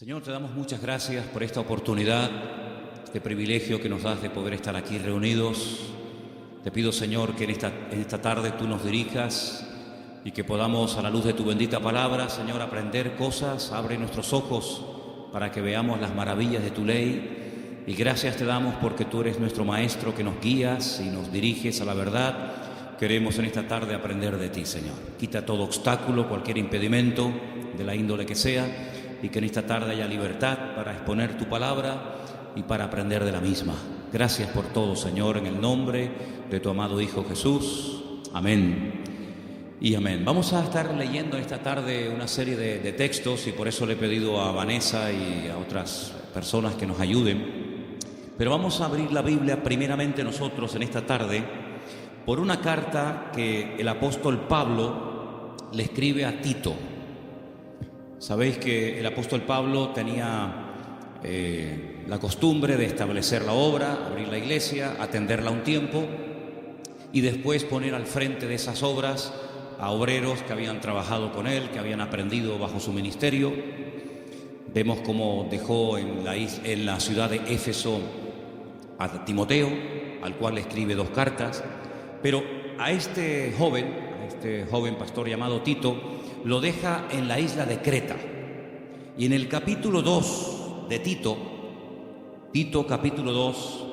Señor, te damos muchas gracias por esta oportunidad, este privilegio que nos das de poder estar aquí reunidos. Te pido, Señor, que en esta tarde tú nos dirijas y que podamos, a la luz de tu bendita palabra, Señor, aprender cosas. Abre nuestros ojos para que veamos las maravillas de tu ley. Y gracias te damos porque tú eres nuestro Maestro, que nos guías y nos diriges a la verdad. Queremos en esta tarde aprender de ti, Señor. Quita todo obstáculo, cualquier impedimento, de la índole que sea, y que en esta tarde haya libertad para exponer tu palabra y para aprender de la misma. Gracias por todo, Señor, en el nombre de tu amado Hijo Jesús. Amén y amén. Vamos a estar leyendo esta tarde una serie de textos, y por eso le he pedido a Vanessa y a otras personas que nos ayuden. Pero vamos a abrir la Biblia primeramente nosotros en esta tarde por una carta que el apóstol Pablo le escribe a Tito. Sabéis que el apóstol Pablo tenía la costumbre de establecer la obra, abrir la iglesia, atenderla un tiempo y después poner al frente de esas obras a obreros que habían trabajado con él, que habían aprendido bajo su ministerio. Vemos cómo dejó en la ciudad de Éfeso a Timoteo, al cual le escribe 2 cartas, pero a este joven pastor llamado Tito, lo deja en la isla de Creta. Y en el capítulo 2 de Tito capítulo 2,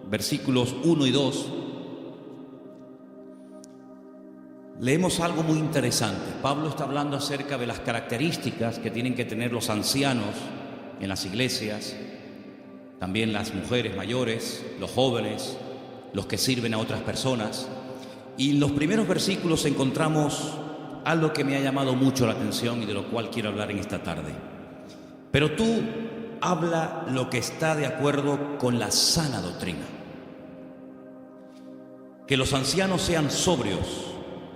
versículos 1 y 2, leemos algo muy interesante. Pablo está hablando acerca de las características que tienen que tener los ancianos en las iglesias, también las mujeres mayores, los jóvenes, los que sirven a otras personas. Y en los primeros versículos encontramos algo que me ha llamado mucho la atención y de lo cual quiero hablar en esta tarde. Pero tú habla lo que está de acuerdo con la sana doctrina. Que los ancianos sean sobrios,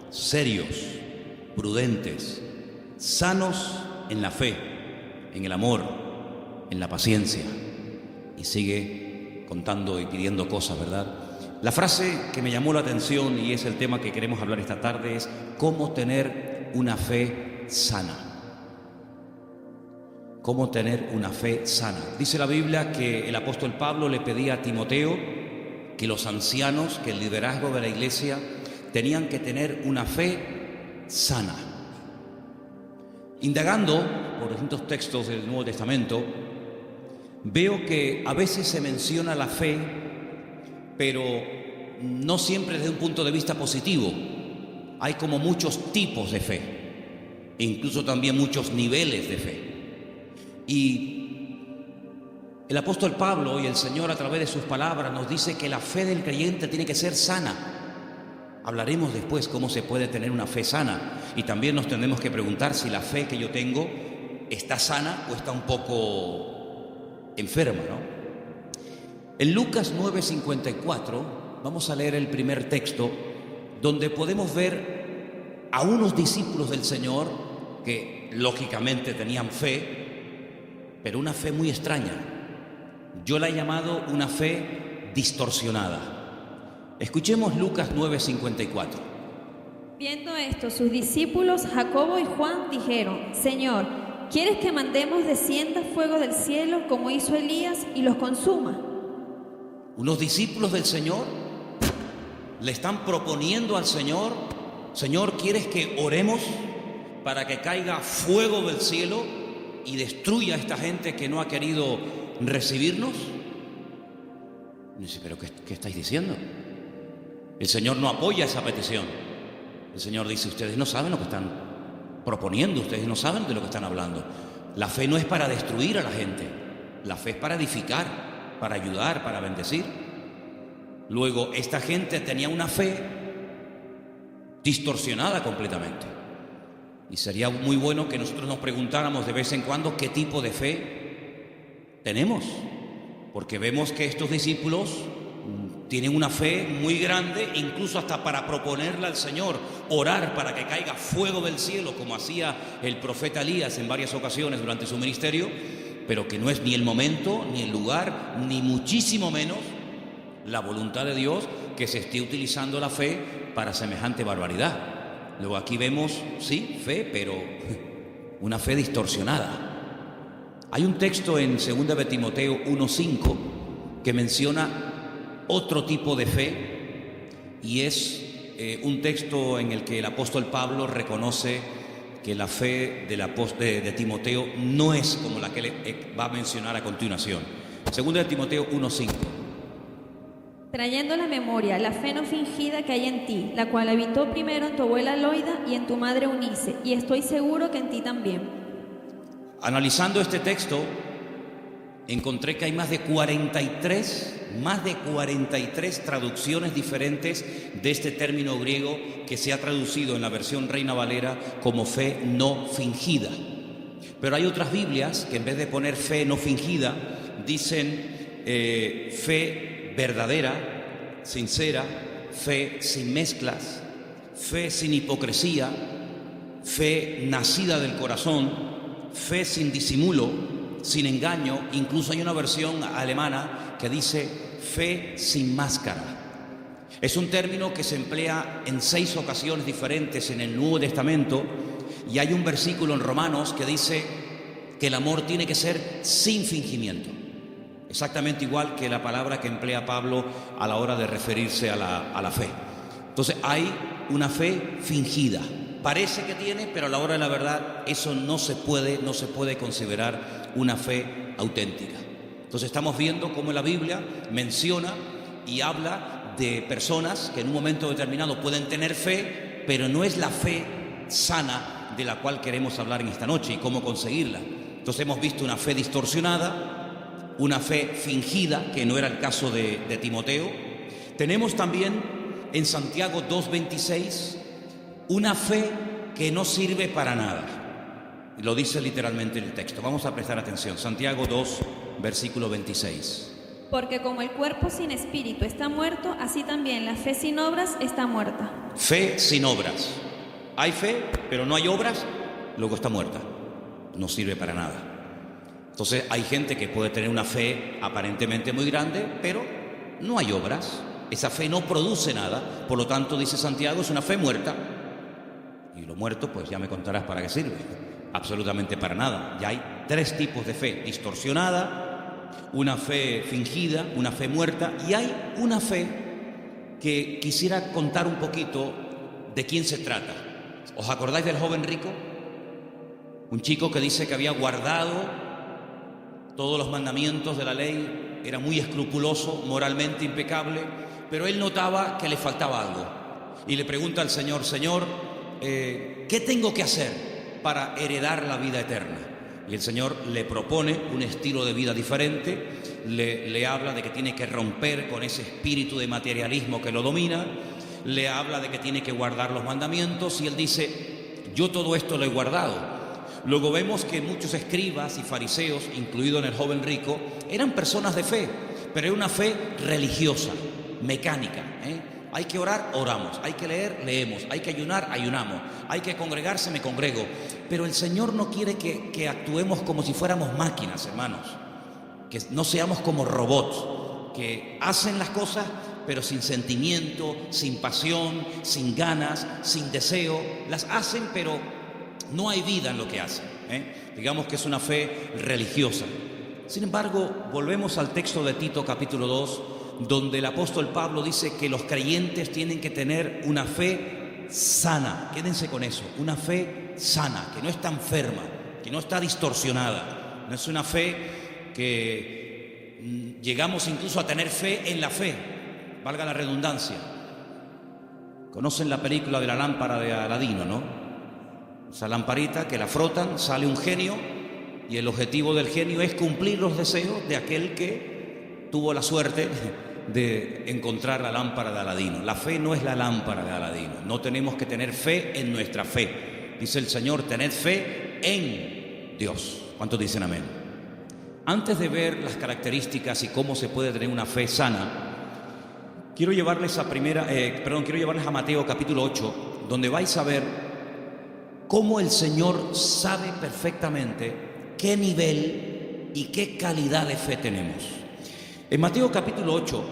serios, prudentes, sanos en la fe, en el amor, en la paciencia. Y sigue contando y pidiendo cosas, ¿verdad? La frase que me llamó la atención, y es el tema que queremos hablar esta tarde, es cómo tener una fe sana. Cómo tener una fe sana. Dice la Biblia que el apóstol Pablo le pedía a Timoteo que los ancianos, que el liderazgo de la iglesia, tenían que tener una fe sana. Indagando por distintos textos del Nuevo Testamento, veo que a veces se menciona la fe, pero no siempre desde un punto de vista positivo. Hay como muchos tipos de fe, e incluso también muchos niveles de fe. Y el apóstol Pablo y el Señor, a través de sus palabras, nos dice que la fe del creyente tiene que ser sana. Hablaremos después cómo se puede tener una fe sana, y también nos tendremos que preguntar si la fe que yo tengo está sana o está un poco enferma, ¿no? En Lucas 9:54 vamos a leer el primer texto, donde podemos ver a unos discípulos del Señor que lógicamente tenían fe, pero una fe muy extraña. Yo la he llamado una fe distorsionada. Escuchemos Lucas 9:54. Viendo esto, sus discípulos Jacobo y Juan dijeron: Señor, ¿quieres que mandemos descienda fuego del cielo como hizo Elías y los consuma? Unos discípulos del Señor le están proponiendo al Señor: Señor, ¿quieres que oremos para que caiga fuego del cielo y destruya a esta gente que no ha querido recibirnos? Y dice: ¿pero qué estáis diciendo? El Señor no apoya esa petición. El Señor dice: ustedes no saben lo que están proponiendo, ustedes no saben de lo que están hablando. La fe no es para destruir a la gente, la fe es para edificar, para ayudar, para bendecir. Luego, esta gente tenía una fe distorsionada completamente. Y sería muy bueno que nosotros nos preguntáramos de vez en cuando qué tipo de fe tenemos. Porque vemos que estos discípulos tienen una fe muy grande, incluso hasta para proponerle al Señor orar para que caiga fuego del cielo, como hacía el profeta Elías en varias ocasiones durante su ministerio, pero que no es ni el momento, ni el lugar, ni muchísimo menos la voluntad de Dios que se esté utilizando la fe para semejante barbaridad. Luego aquí vemos, sí, fe, pero una fe distorsionada. Hay un texto en 2 de Timoteo 1:5 que menciona otro tipo de fe, y es un texto en el que el apóstol Pablo reconoce que la fe de Timoteo no es como la que él va a mencionar a continuación. 2 de Timoteo 1:5. Trayendo a la memoria la fe no fingida que hay en ti, la cual habitó primero en tu abuela Loida y en tu madre Eunice, y estoy seguro que en ti también. Analizando este texto, encontré que hay más de 43 traducciones diferentes de este término griego que se ha traducido en la versión Reina Valera como fe no fingida. Pero hay otras Biblias que en vez de poner fe no fingida, dicen fe verdadera, sincera, fe sin mezclas, fe sin hipocresía, fe nacida del corazón, fe sin disimulo, sin engaño. Incluso hay una versión alemana que dice fe sin máscara. Es un término que se emplea en 6 ocasiones diferentes en el Nuevo Testamento, y hay un versículo en Romanos que dice que el amor tiene que ser sin fingimiento, exactamente igual que la palabra que emplea Pablo a la hora de referirse a la fe. Entonces hay una fe fingida. Parece que tiene, pero a la hora de la verdad eso no se puede considerar una fe auténtica. Entonces estamos viendo cómo la Biblia menciona y habla de personas que en un momento determinado pueden tener fe, pero no es la fe sana de la cual queremos hablar en esta noche y cómo conseguirla. Entonces hemos visto una fe distorsionada, una fe fingida, que no era el caso de Timoteo. Tenemos también en Santiago 2:26 una fe que no sirve para nada. Lo dice literalmente el texto. Vamos a prestar atención. Santiago 2, versículo 26. Porque como el cuerpo sin espíritu está muerto, así también la fe sin obras está muerta. Fe sin obras. Hay fe, pero no hay obras, luego está muerta. No sirve para nada. Entonces hay gente que puede tener una fe aparentemente muy grande, pero no hay obras. Esa fe no produce nada. Por lo tanto, dice Santiago, es una fe muerta. Y lo muerto, pues ya me contarás para qué sirve. Absolutamente para nada. Ya hay 3 tipos de fe: distorsionada, una fe fingida, una fe muerta, y hay una fe que quisiera contar un poquito de quién se trata. ¿Os acordáis del joven rico? Un chico que dice que había guardado todos los mandamientos de la ley, era muy escrupuloso, moralmente impecable, pero él notaba que le faltaba algo. Y le pregunta al Señor: Señor, ¿qué tengo que hacer para heredar la vida eterna? Y el Señor le propone un estilo de vida diferente, le habla de que tiene que romper con ese espíritu de materialismo que lo domina, le habla de que tiene que guardar los mandamientos, y él dice: yo todo esto lo he guardado. Luego vemos que muchos escribas y fariseos, incluido en el joven rico, eran personas de fe, pero era una fe religiosa, mecánica, Hay que orar, oramos. Hay que leer, leemos. Hay que ayunar, ayunamos. Hay que congregarse, me congrego. Pero el Señor no quiere que actuemos como si fuéramos máquinas, hermanos. Que no seamos como robots, que hacen las cosas, pero sin sentimiento, sin pasión, sin ganas, sin deseo. Las hacen, pero no hay vida en lo que hacen. Digamos que es una fe religiosa. Sin embargo, volvemos al texto de Tito capítulo 2, donde el apóstol Pablo dice que los creyentes tienen que tener una fe sana. Quédense con eso, una fe sana, que no está enferma, que no está distorsionada. No es una fe que llegamos incluso a tener fe en la fe, valga la redundancia. Conocen la película de la lámpara de Aladino, ¿no? Esa lamparita que la frotan, sale un genio, y el objetivo del genio es cumplir los deseos de aquel que tuvo la suerte de encontrar la lámpara de Aladino. La fe no es la lámpara de Aladino. No tenemos que tener fe en nuestra fe. Dice el Señor: tened fe en Dios. ¿Cuántos dicen amén? Antes de ver las características y cómo se puede tener una fe sana, quiero llevarles a Mateo capítulo 8, donde vais a ver cómo el Señor sabe perfectamente qué nivel y qué calidad de fe tenemos. En Mateo capítulo 8,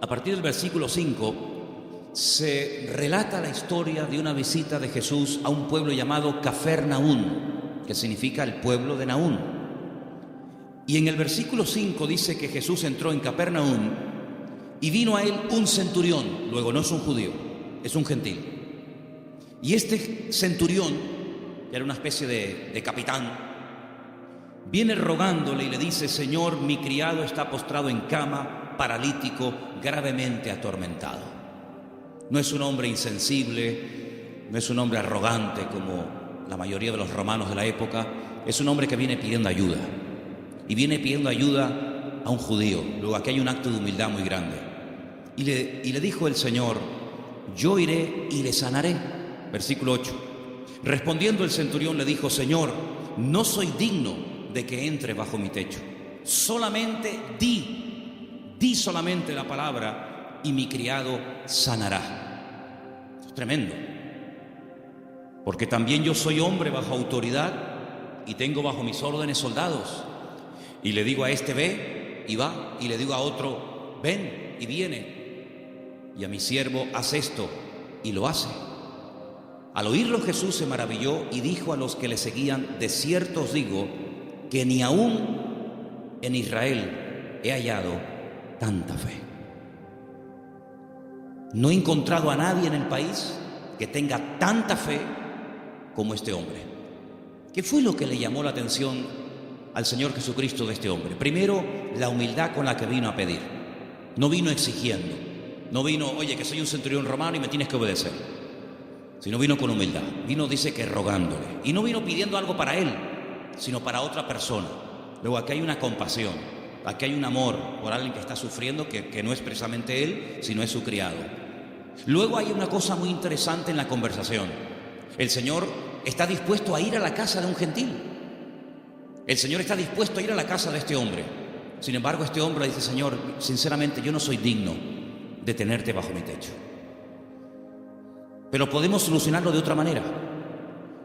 a partir del versículo 5, se relata la historia de una visita de Jesús a un pueblo llamado Cafarnaún, que significa el pueblo de Naún. Y en el versículo 5 dice que Jesús entró en Capernaum y vino a él un centurión. Luego, no es un judío, es un gentil. Y este centurión, que era una especie de capitán, viene rogándole y le dice: Señor, mi criado está postrado en cama, paralítico, gravemente atormentado. No es un hombre insensible, no es un hombre arrogante como la mayoría de los romanos de la época. Es un hombre que viene pidiendo ayuda, y viene pidiendo ayuda a un judío. Luego, aquí hay un acto de humildad muy grande. Y le dijo el Señor: yo iré y le sanaré. Versículo 8. Respondiendo el centurión le dijo: Señor, no soy digno de que entre bajo mi techo. Solamente di solamente la palabra y mi criado sanará. Esto es tremendo, porque también yo soy hombre bajo autoridad y tengo bajo mis órdenes soldados. Y le digo a este: ve, y va. Y le digo a otro: ven, y viene. Y a mi siervo: haz esto, y lo hace. Al oírlo, Jesús se maravilló y dijo a los que le seguían: de cierto os digo que ni aún en Israel he hallado tanta fe. No he encontrado a nadie en el país que tenga tanta fe como este hombre. ¿Qué fue lo que le llamó la atención al Señor Jesucristo de este hombre? Primero, la humildad con la que vino a pedir. No vino exigiendo, no vino: oye, que soy un centurión romano y me tienes que obedecer. Sino vino con humildad. Vino, dice, que rogándole. Y no vino pidiendo algo para él, sino para otra persona. Luego, aquí hay una compasión, aquí hay un amor por alguien que está sufriendo, que no es precisamente él, sino es su criado. Luego hay una cosa muy interesante en la conversación. El Señor está dispuesto a ir a la casa de un gentil. El Señor está dispuesto a ir a la casa de este hombre. Sin embargo, este hombre le dice: Señor, sinceramente yo no soy digno de tenerte bajo mi techo, pero podemos solucionarlo de otra manera.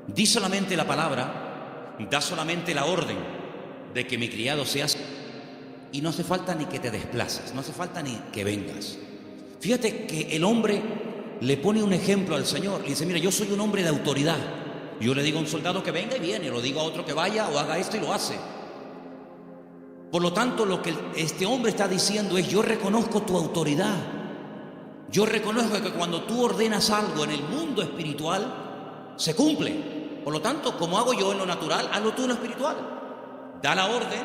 Di solamente la palabra, da solamente la orden de que mi criado sea, y no hace falta ni que te desplaces, no hace falta ni que vengas. Fíjate que el hombre le pone un ejemplo al Señor. Le dice: mira, yo soy un hombre de autoridad. Yo le digo a un soldado que venga y viene, lo digo a otro que vaya o haga esto y lo hace. Por lo tanto, lo que este hombre está diciendo es: yo reconozco tu autoridad. Yo reconozco que cuando tú ordenas algo en el mundo espiritual, se cumple. Por lo tanto, como hago yo en lo natural, hazlo tú en lo espiritual. Da la orden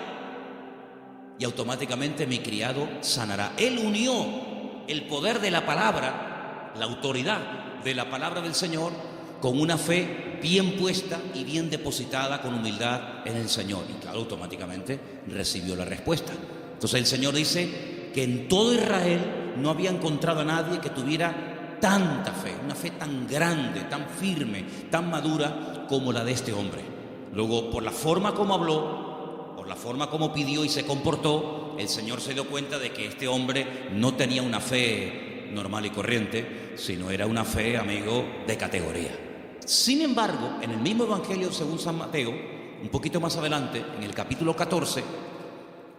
y automáticamente mi criado sanará. Él unió el poder de la palabra, la autoridad de la palabra del Señor, con una fe bien puesta y bien depositada con humildad en el Señor. Y claro, automáticamente recibió la respuesta. Entonces el Señor dice que en todo Israel no había encontrado a nadie que tuviera tanta fe, una fe tan grande, tan firme, tan madura como la de este hombre. Luego, por la forma como habló, por la forma como pidió y se comportó, el Señor se dio cuenta de que este hombre no tenía una fe normal y corriente, sino era una fe, amigo, de categoría. Sin embargo, en el mismo Evangelio según San Mateo, un poquito más adelante, en el capítulo 14,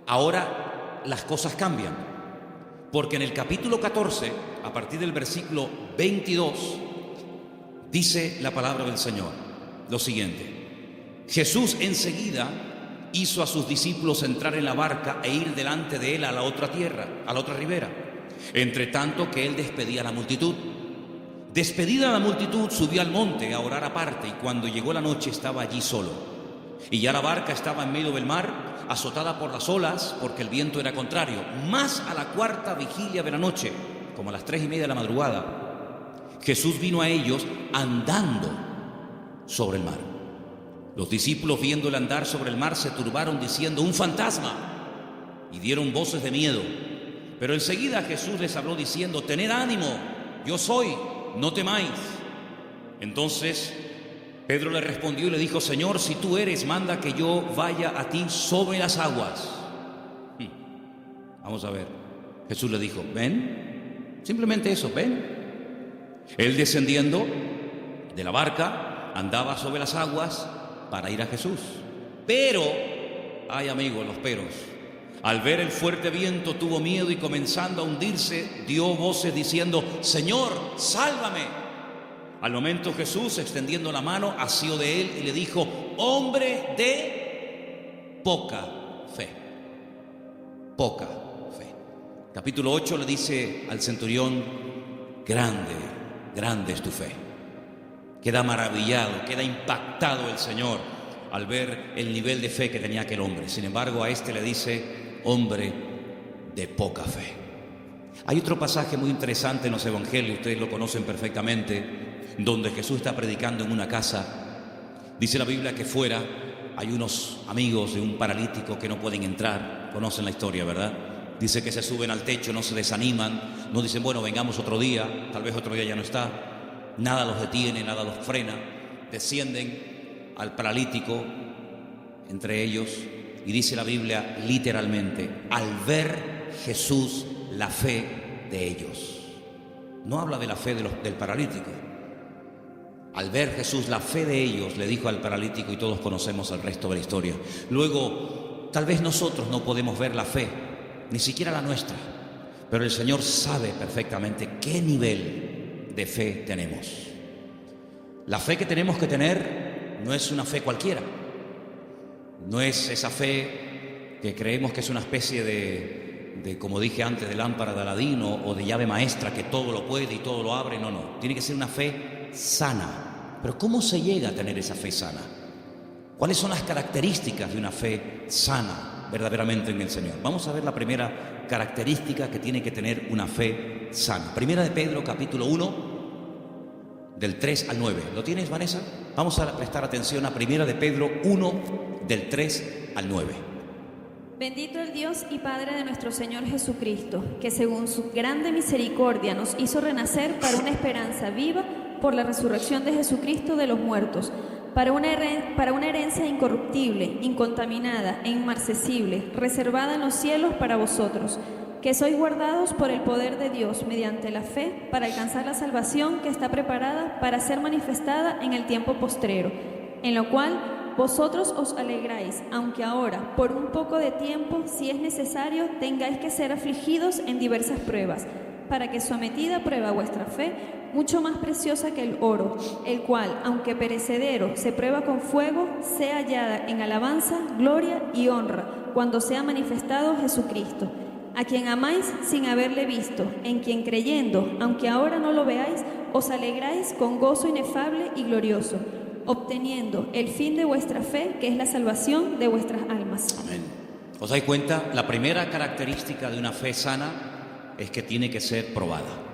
ahora las cosas cambian. Porque en el capítulo 14, a partir del versículo 22, dice la palabra del Señor lo siguiente: Jesús enseguida hizo a sus discípulos entrar en la barca e ir delante de él a la otra tierra, a la otra ribera, entre tanto que él despedía a la multitud. Despedida la multitud, subió al monte a orar aparte, y cuando llegó la noche estaba allí solo. Y ya la barca estaba en medio del mar, azotada por las olas, porque el viento era contrario. Más a la cuarta vigilia de la noche, como a las 3:30 de la madrugada, Jesús vino a ellos andando sobre el mar. Los discípulos, viéndole andar sobre el mar, se turbaron diciendo: un fantasma, y dieron voces de miedo. Pero enseguida Jesús les habló diciendo: tened ánimo, yo soy, no temáis. Entonces Pedro le respondió y le dijo: Señor, si tú eres, manda que yo vaya a ti sobre las aguas. Vamos a ver. Jesús le dijo: ven. Simplemente eso, ven. Él, descendiendo de la barca, andaba sobre las aguas para ir a Jesús. Pero, ay amigos, los peros. Al ver el fuerte viento tuvo miedo y, comenzando a hundirse, dio voces diciendo: Señor, sálvame. Al momento Jesús, extendiendo la mano, asió de él y le dijo: hombre de poca fe. poca fe. Capítulo 8 le dice al centurión: grande, grande es tu fe. Queda maravillado, queda impactado el Señor al ver el nivel de fe que tenía aquel hombre. Sin embargo, a este le dice: hombre de poca fe. Hay otro pasaje muy interesante en los evangelios, ustedes lo conocen perfectamente, donde Jesús está predicando en una casa. Dice la Biblia que fuera hay unos amigos de un paralítico que no pueden entrar. Conocen la historia, ¿verdad? Dice que se suben al techo, no se desaniman, no dicen, bueno, vengamos otro día, tal vez otro día ya no está. Nada los detiene, nada los frena. Descienden al paralítico entre ellos y dice la Biblia literalmente: al ver Jesús la fe de ellos. No habla de la fe del paralítico. Al ver Jesús la fe de ellos, le dijo al paralítico, y todos conocemos el resto de la historia. Luego, tal vez nosotros no podemos ver la fe, ni siquiera la nuestra, pero el Señor sabe perfectamente qué nivel de fe tenemos. La fe que tenemos que tener no es una fe cualquiera. No es esa fe que creemos que es una especie de, como dije antes, de lámpara de Aladín o de llave maestra que todo lo puede y todo lo abre. No, no. Tiene que ser una fe sana. Pero ¿cómo se llega a tener esa fe sana? ¿Cuáles son las características de una fe sana verdaderamente en el Señor? Vamos a ver la primera característica que tiene que tener una fe sana. Primera de Pedro, capítulo 1, del 3 al 9. ¿Lo tienes, Vanessa? Vamos a prestar atención a Primera de Pedro 1, del 3 al 9. Bendito el Dios y Padre de nuestro Señor Jesucristo, que según su grande misericordia nos hizo renacer para una esperanza viva por la resurrección de Jesucristo de los muertos, para una herencia incorruptible, incontaminada e inmarcesible, reservada en los cielos para vosotros, que sois guardados por el poder de Dios mediante la fe para alcanzar la salvación que está preparada para ser manifestada en el tiempo postrero, en lo cual vosotros os alegráis, aunque ahora, por un poco de tiempo, si es necesario, tengáis que ser afligidos en diversas pruebas, para que sometida a prueba vuestra fe, mucho más preciosa que el oro, el cual, aunque perecedero, se prueba con fuego, sea hallada en alabanza, gloria y honra, cuando sea manifestado Jesucristo, a quien amáis sin haberle visto, en quien creyendo, aunque ahora no lo veáis, os alegráis con gozo inefable y glorioso, obteniendo el fin de vuestra fe, que es la salvación de vuestras almas. Amén. ¿Os dais cuenta? La primera característica de una fe sana es que tiene que ser probada.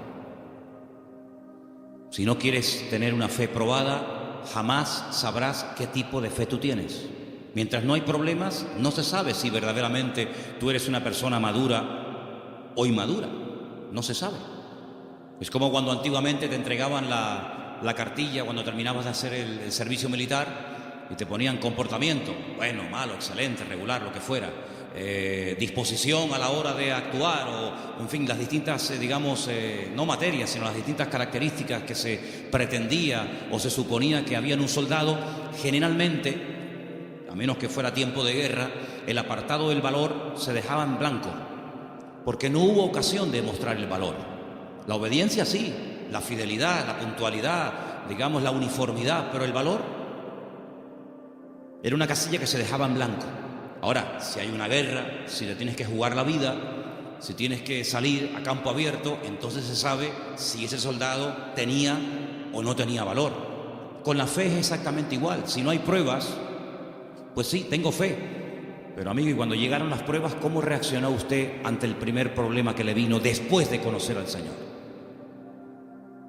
Si no quieres tener una fe probada, jamás sabrás qué tipo de fe tú tienes. Mientras no hay problemas, no se sabe si verdaderamente tú eres una persona madura o inmadura. No se sabe. Es como cuando antiguamente te entregaban la cartilla cuando terminabas de hacer el servicio militar y te ponían comportamiento, bueno, malo, excelente, regular, lo que fuera, disposición a la hora de actuar o, en fin, las distintas, digamos, no materias, sino las distintas características que se pretendía o se suponía que había en un soldado. Generalmente, a menos que fuera tiempo de guerra, el apartado del valor se dejaba en blanco, porque no hubo ocasión de mostrar el valor. La obediencia sí, la fidelidad, la puntualidad, digamos la uniformidad, pero el valor era una casilla que se dejaba en blanco. Ahora, si hay una guerra, si te tienes que jugar la vida, si tienes que salir a campo abierto, entonces se sabe si ese soldado tenía o no tenía valor. Con la fe es exactamente igual. Si no hay pruebas, pues sí, tengo fe. Pero amigo, y cuando llegaron las pruebas, ¿cómo reaccionó usted ante el primer problema que le vino después de conocer al Señor?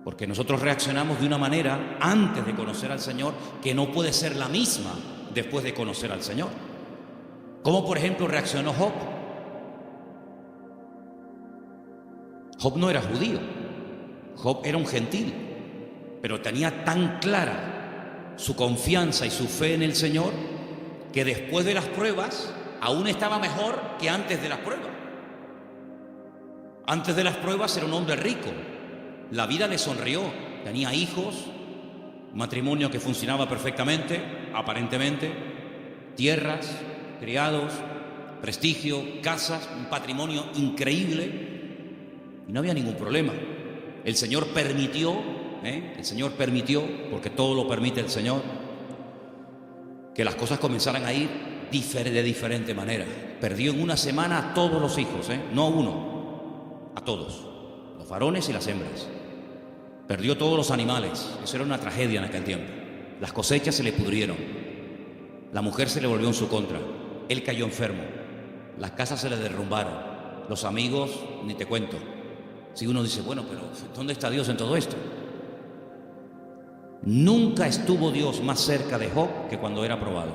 Porque nosotros reaccionamos de una manera antes de conocer al Señor que no puede ser la misma después de conocer al Señor. ¿Cómo, por ejemplo, reaccionó Job? Job no era judío, Job era un gentil, pero tenía tan clara su confianza y su fe en el Señor que después de las pruebas aún estaba mejor que antes de las pruebas. Antes de las pruebas era un hombre rico, la vida le sonrió, tenía hijos, un matrimonio que funcionaba perfectamente, aparentemente, tierras, criados, prestigio, casas, un patrimonio increíble y no había ningún problema. El Señor permitió, porque todo lo permite el Señor, que las cosas comenzaran a ir de diferente manera. Perdió en una semana a todos los hijos, no a uno, a todos, los varones y las hembras. Perdió todos los animales. Eso era una tragedia en aquel tiempo. Las cosechas se le pudrieron. La mujer se le volvió en su contra. Él cayó enfermo. Las casas se le derrumbaron. Los amigos, ni te cuento. Si uno dice, bueno, pero ¿dónde está Dios en todo esto? Nunca estuvo Dios más cerca de Job que cuando era probado.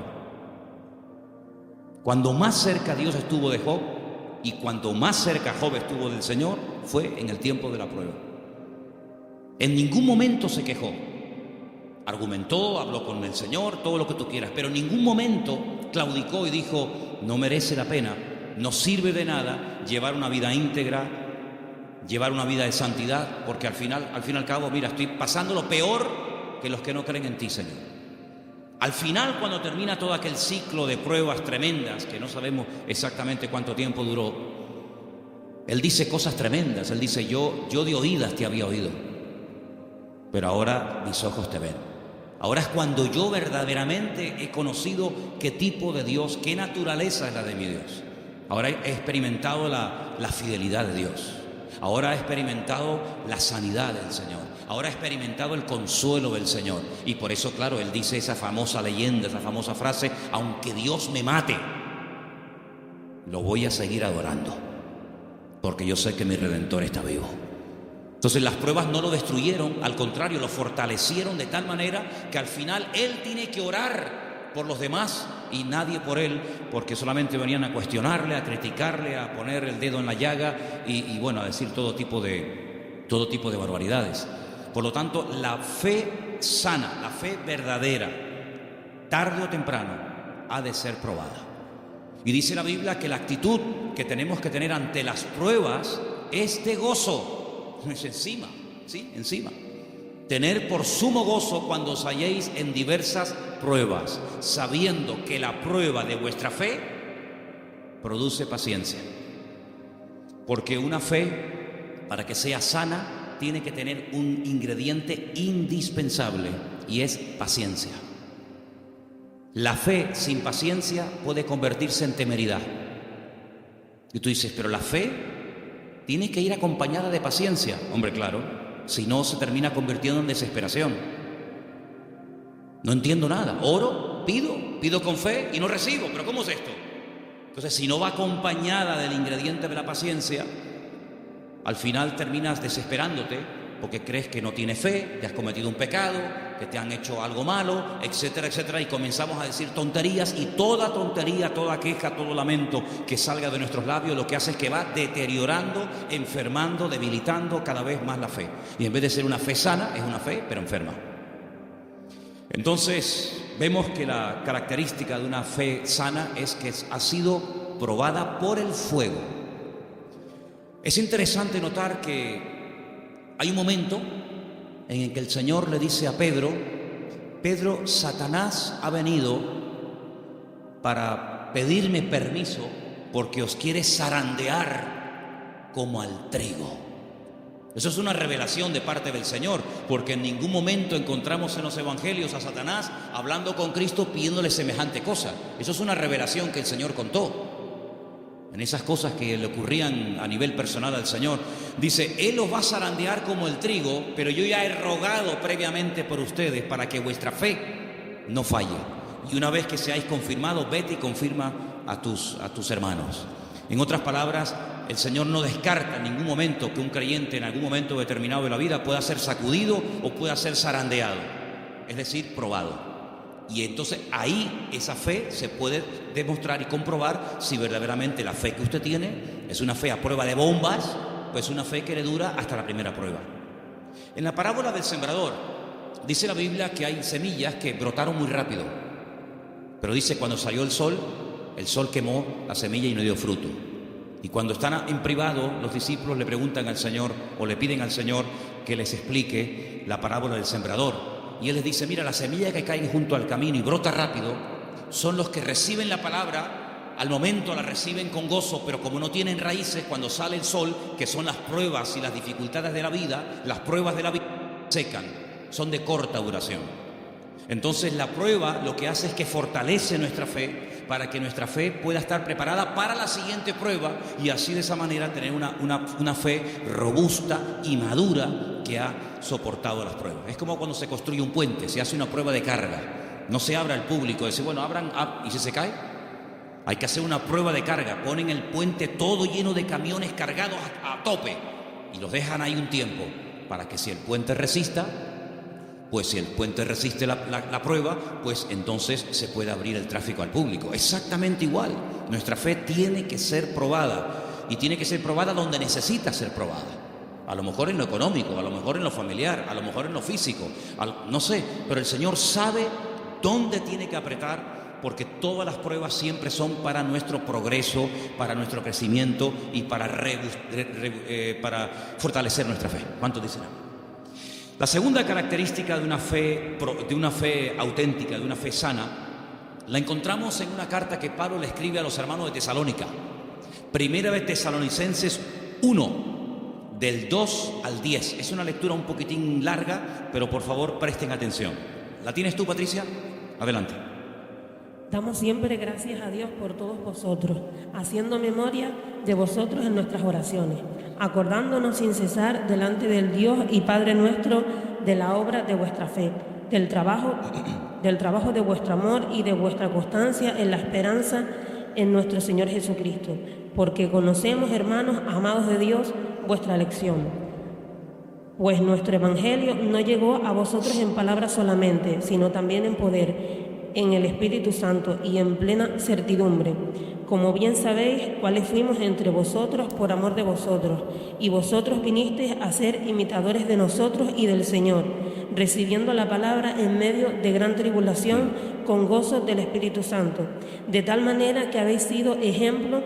Cuando más cerca Dios estuvo de Job y cuando más cerca Job estuvo del Señor fue en el tiempo de la prueba. En ningún momento se quejó. Argumentó, habló con el Señor, todo lo que tú quieras, pero en ningún momento claudicó y dijo, no merece la pena, no sirve de nada llevar una vida íntegra, llevar una vida de santidad, porque al fin y al cabo, mira, estoy pasando lo peor que los que no creen en ti, Señor. Al final, cuando termina todo aquel ciclo de pruebas tremendas, que no sabemos exactamente cuánto tiempo duró, Él dice cosas tremendas. Él dice, yo de oídas te había oído, pero ahora mis ojos te ven. Ahora es cuando yo verdaderamente he conocido qué tipo de Dios, qué naturaleza es la de mi Dios. Ahora he experimentado la fidelidad de Dios. Ahora he experimentado la sanidad del Señor. Ahora he experimentado el consuelo del Señor. Y por eso, claro, Él dice esa famosa leyenda, esa famosa frase, aunque Dios me mate, lo voy a seguir adorando, porque yo sé que mi Redentor está vivo. Entonces las pruebas no lo destruyeron, al contrario, lo fortalecieron de tal manera que al final Él tiene que orar por los demás y nadie por Él, porque solamente venían a cuestionarle, a criticarle, a poner el dedo en la llaga y bueno, a decir todo tipo de barbaridades. Por lo tanto, la fe sana, la fe verdadera, tarde o temprano, ha de ser probada. Y dice la Biblia que la actitud que tenemos que tener ante las pruebas es de gozo. Es encima, ¿sí? Encima. Tener por sumo gozo cuando os halléis en diversas pruebas, sabiendo que la prueba de vuestra fe produce paciencia. Porque una fe, para que sea sana, tiene que tener un ingrediente indispensable y es paciencia. La fe sin paciencia puede convertirse en temeridad. Y tú dices, pero la fe tiene que ir acompañada de paciencia. Hombre, claro, si no se termina convirtiendo en desesperación. No entiendo nada. Oro, pido con fe y no recibo. ¿Pero cómo es esto? Entonces, si no va acompañada del ingrediente de la paciencia, al final terminas desesperándote porque crees que no tienes fe, que has cometido un pecado, que te han hecho algo malo, etcétera, etcétera, y comenzamos a decir tonterías, y toda tontería, toda queja, todo lamento que salga de nuestros labios lo que hace es que va deteriorando, enfermando, debilitando cada vez más la fe. Y en vez de ser una fe sana, es una fe pero enferma. Entonces vemos que la característica de una fe sana es que ha sido probada por el fuego. Es interesante notar que hay un momento en el que el Señor le dice a Pedro, Pedro, Satanás ha venido para pedirme permiso porque os quiere zarandear como al trigo. Eso es una revelación de parte del Señor, porque en ningún momento encontramos en los evangelios a Satanás hablando con Cristo pidiéndole semejante cosa. Eso es una revelación que el Señor contó. En esas cosas que le ocurrían a nivel personal al Señor, dice, Él os va a zarandear como el trigo, pero yo ya he rogado previamente por ustedes para que vuestra fe no falle. Y una vez que seáis confirmados, vete y confirma a tus hermanos. En otras palabras, el Señor no descarta en ningún momento que un creyente en algún momento determinado de la vida pueda ser sacudido o pueda ser zarandeado, es decir, probado. Y entonces ahí esa fe se puede demostrar y comprobar si verdaderamente la fe que usted tiene es una fe a prueba de bombas, pues una fe que le dura hasta la primera prueba. En la parábola del sembrador dice la Biblia que hay semillas que brotaron muy rápido, pero dice cuando salió el sol quemó la semilla y no dio fruto. Y cuando están en privado, los discípulos le preguntan al Señor o le piden al Señor que les explique la parábola del sembrador. Y Él les dice, mira, las semillas que caen junto al camino y brota rápido son los que reciben la palabra, al momento la reciben con gozo, pero como no tienen raíces, cuando sale el sol, que son las pruebas y las dificultades de la vida, las pruebas de la vida secan, son de corta duración. Entonces la prueba lo que hace es que fortalece nuestra fe para que nuestra fe pueda estar preparada para la siguiente prueba y así de esa manera tener una fe robusta y madura que ha soportado las pruebas. Es como cuando se construye un puente, se hace una prueba de carga. No se abre al público, decir, bueno, abran, ¿y si se cae? Hay que hacer una prueba de carga. Ponen el puente todo lleno de camiones cargados a tope y los dejan ahí un tiempo para que si el puente resista, pues si el puente resiste la prueba, pues entonces se puede abrir el tráfico al público. Exactamente igual. Nuestra fe tiene que ser probada y tiene que ser probada donde necesita ser probada. A lo mejor en lo económico, a lo mejor en lo familiar, a lo mejor en lo físico, no sé, pero el Señor sabe dónde tiene que apretar, porque todas las pruebas siempre son para nuestro progreso, para nuestro crecimiento y para fortalecer nuestra fe. ¿Cuántos dicen amén? La segunda característica de una fe auténtica, de una fe sana, la encontramos en una carta que Pablo le escribe a los hermanos de Tesalónica. Primera de Tesalonicenses 1, del 2 al 10. Es una lectura un poquitín larga, pero por favor presten atención. ¿La tienes tú, Patricia? Adelante. Damos siempre gracias a Dios por todos vosotros, haciendo memoria de vosotros en nuestras oraciones, acordándonos sin cesar delante del Dios y Padre nuestro de la obra de vuestra fe, del trabajo de vuestro amor y de vuestra constancia en la esperanza en nuestro Señor Jesucristo, porque conocemos, hermanos amados de Dios, vuestra elección. Pues nuestro Evangelio no llegó a vosotros en palabras solamente, sino también en poder, en el Espíritu Santo y en plena certidumbre, como bien sabéis cuáles fuimos entre vosotros por amor de vosotros, y vosotros vinisteis a ser imitadores de nosotros y del Señor, recibiendo la palabra en medio de gran tribulación con gozo del Espíritu Santo, de tal manera que habéis sido ejemplo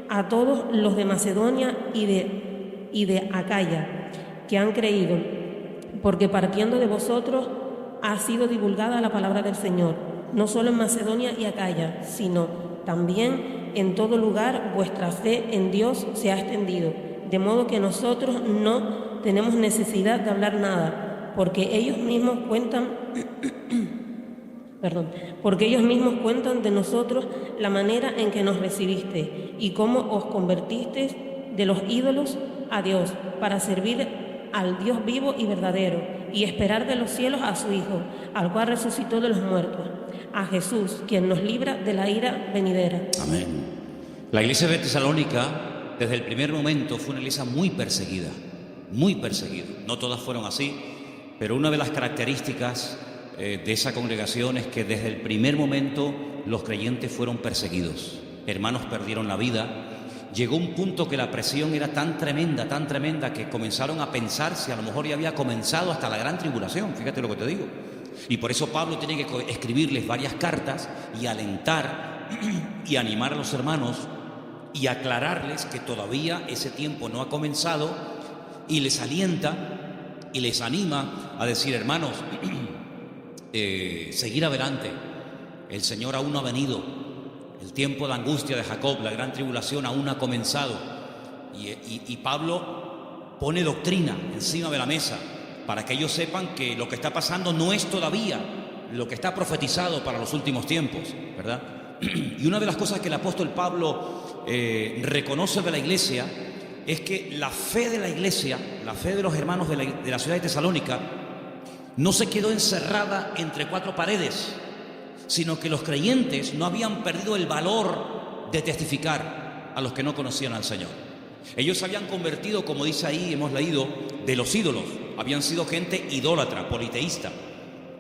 a todos los de Macedonia y de Acaya, que han creído, porque partiendo de vosotros ha sido divulgada la palabra del Señor, no solo en Macedonia y Acaya, sino también en todo lugar vuestra fe en Dios se ha extendido, de modo que nosotros no tenemos necesidad de hablar nada, porque ellos mismos cuentan de nosotros la manera en que nos recibiste y cómo os convertisteis de los ídolos a Dios, para servir al Dios vivo y verdadero, y esperar de los cielos a su Hijo, al cual resucitó de los muertos, a Jesús, quien nos libra de la ira venidera. Amén. La iglesia de Tesalónica, desde el primer momento, fue una iglesia muy perseguida, muy perseguida. No todas fueron así, pero una de las características de esa congregación es que desde el primer momento los creyentes fueron perseguidos. Hermanos perdieron la vida. Llegó un punto que la presión era tan tremenda, que comenzaron a pensar si a lo mejor ya había comenzado hasta la gran tribulación. Fíjate lo que te digo. Y por eso Pablo tiene que escribirles varias cartas y alentar y animar a los hermanos y aclararles que todavía ese tiempo no ha comenzado, y les alienta y les anima a decir, hermanos, seguir adelante. El Señor aún no ha venido. El tiempo de angustia de Jacob, la gran tribulación, aún no ha comenzado. Y Pablo pone doctrina encima de la mesa para que ellos sepan que lo que está pasando no es todavía lo que está profetizado para los últimos tiempos, ¿verdad? Y una de las cosas que el apóstol Pablo reconoce de la iglesia es que la fe de la iglesia, la fe de los hermanos de la ciudad de Tesalónica, no se quedó encerrada entre cuatro paredes, sino que los creyentes no habían perdido el valor de testificar a los que no conocían al Señor. Ellos se habían convertido, como dice ahí, hemos leído, de los ídolos. Habían sido gente idólatra, politeísta,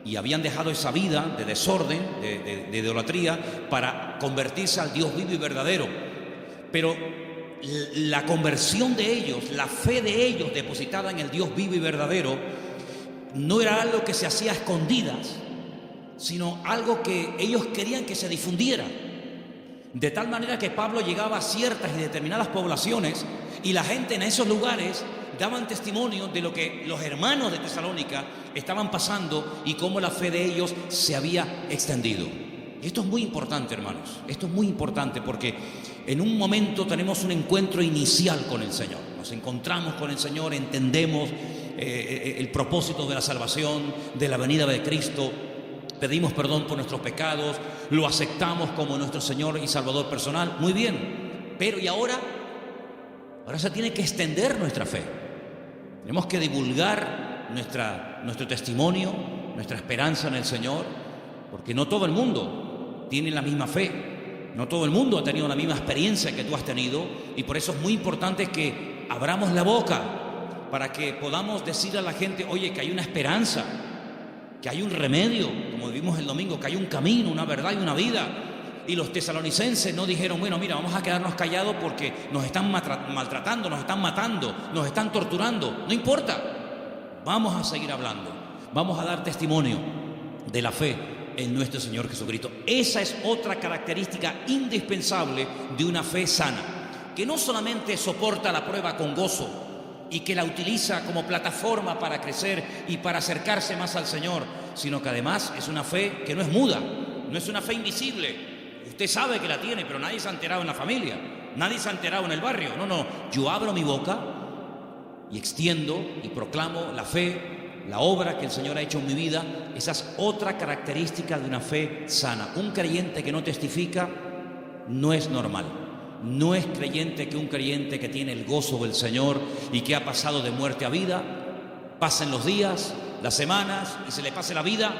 y habían dejado esa vida de desorden, de idolatría, para convertirse al Dios vivo y verdadero. Pero la conversión de ellos, la fe de ellos depositada en el Dios vivo y verdadero, no era algo que se hacía a escondidas, sino algo que ellos querían que se difundiera. De tal manera que Pablo llegaba a ciertas y determinadas poblaciones y la gente en esos lugares daban testimonio de lo que los hermanos de Tesalónica estaban pasando y cómo la fe de ellos se había extendido. Y esto es muy importante, hermanos. Esto es muy importante porque en un momento tenemos un encuentro inicial con el Señor. Nos encontramos con el Señor, entendemos el propósito de la salvación, de la venida de Cristo. pedimos perdón por nuestros pecados, lo aceptamos como nuestro Señor y Salvador personal. Muy bien, pero ¿y ahora? Ahora se tiene que extender nuestra fe. Tenemos que divulgar nuestro testimonio, nuestra esperanza en el Señor, porque no todo el mundo tiene la misma fe, no todo el mundo ha tenido la misma experiencia que tú has tenido, y por eso es muy importante que abramos la boca para que podamos decir a la gente, oye, que hay una esperanza, que hay un remedio, como vimos el domingo, que hay un camino, una verdad y una vida. Y los tesalonicenses no dijeron, bueno, mira, vamos a quedarnos callados porque nos están maltratando, nos están matando, nos están torturando. No importa, vamos a seguir hablando, vamos a dar testimonio de la fe en nuestro Señor Jesucristo. Esa es otra característica indispensable de una fe sana, que no solamente soporta la prueba con gozo y que la utiliza como plataforma para crecer y para acercarse más al Señor, sino que además es una fe que no es muda, no es una fe invisible. Usted sabe que la tiene, pero nadie se ha enterado en la familia, nadie se ha enterado en el barrio. No, yo abro mi boca y extiendo y proclamo la fe, la obra que el Señor ha hecho en mi vida. Esa es otra característica de una fe sana. Un creyente que no testifica no es normal. No es creyente que un creyente que tiene el gozo del Señor y que ha pasado de muerte a vida, pasen los días, las semanas y se le pase la vida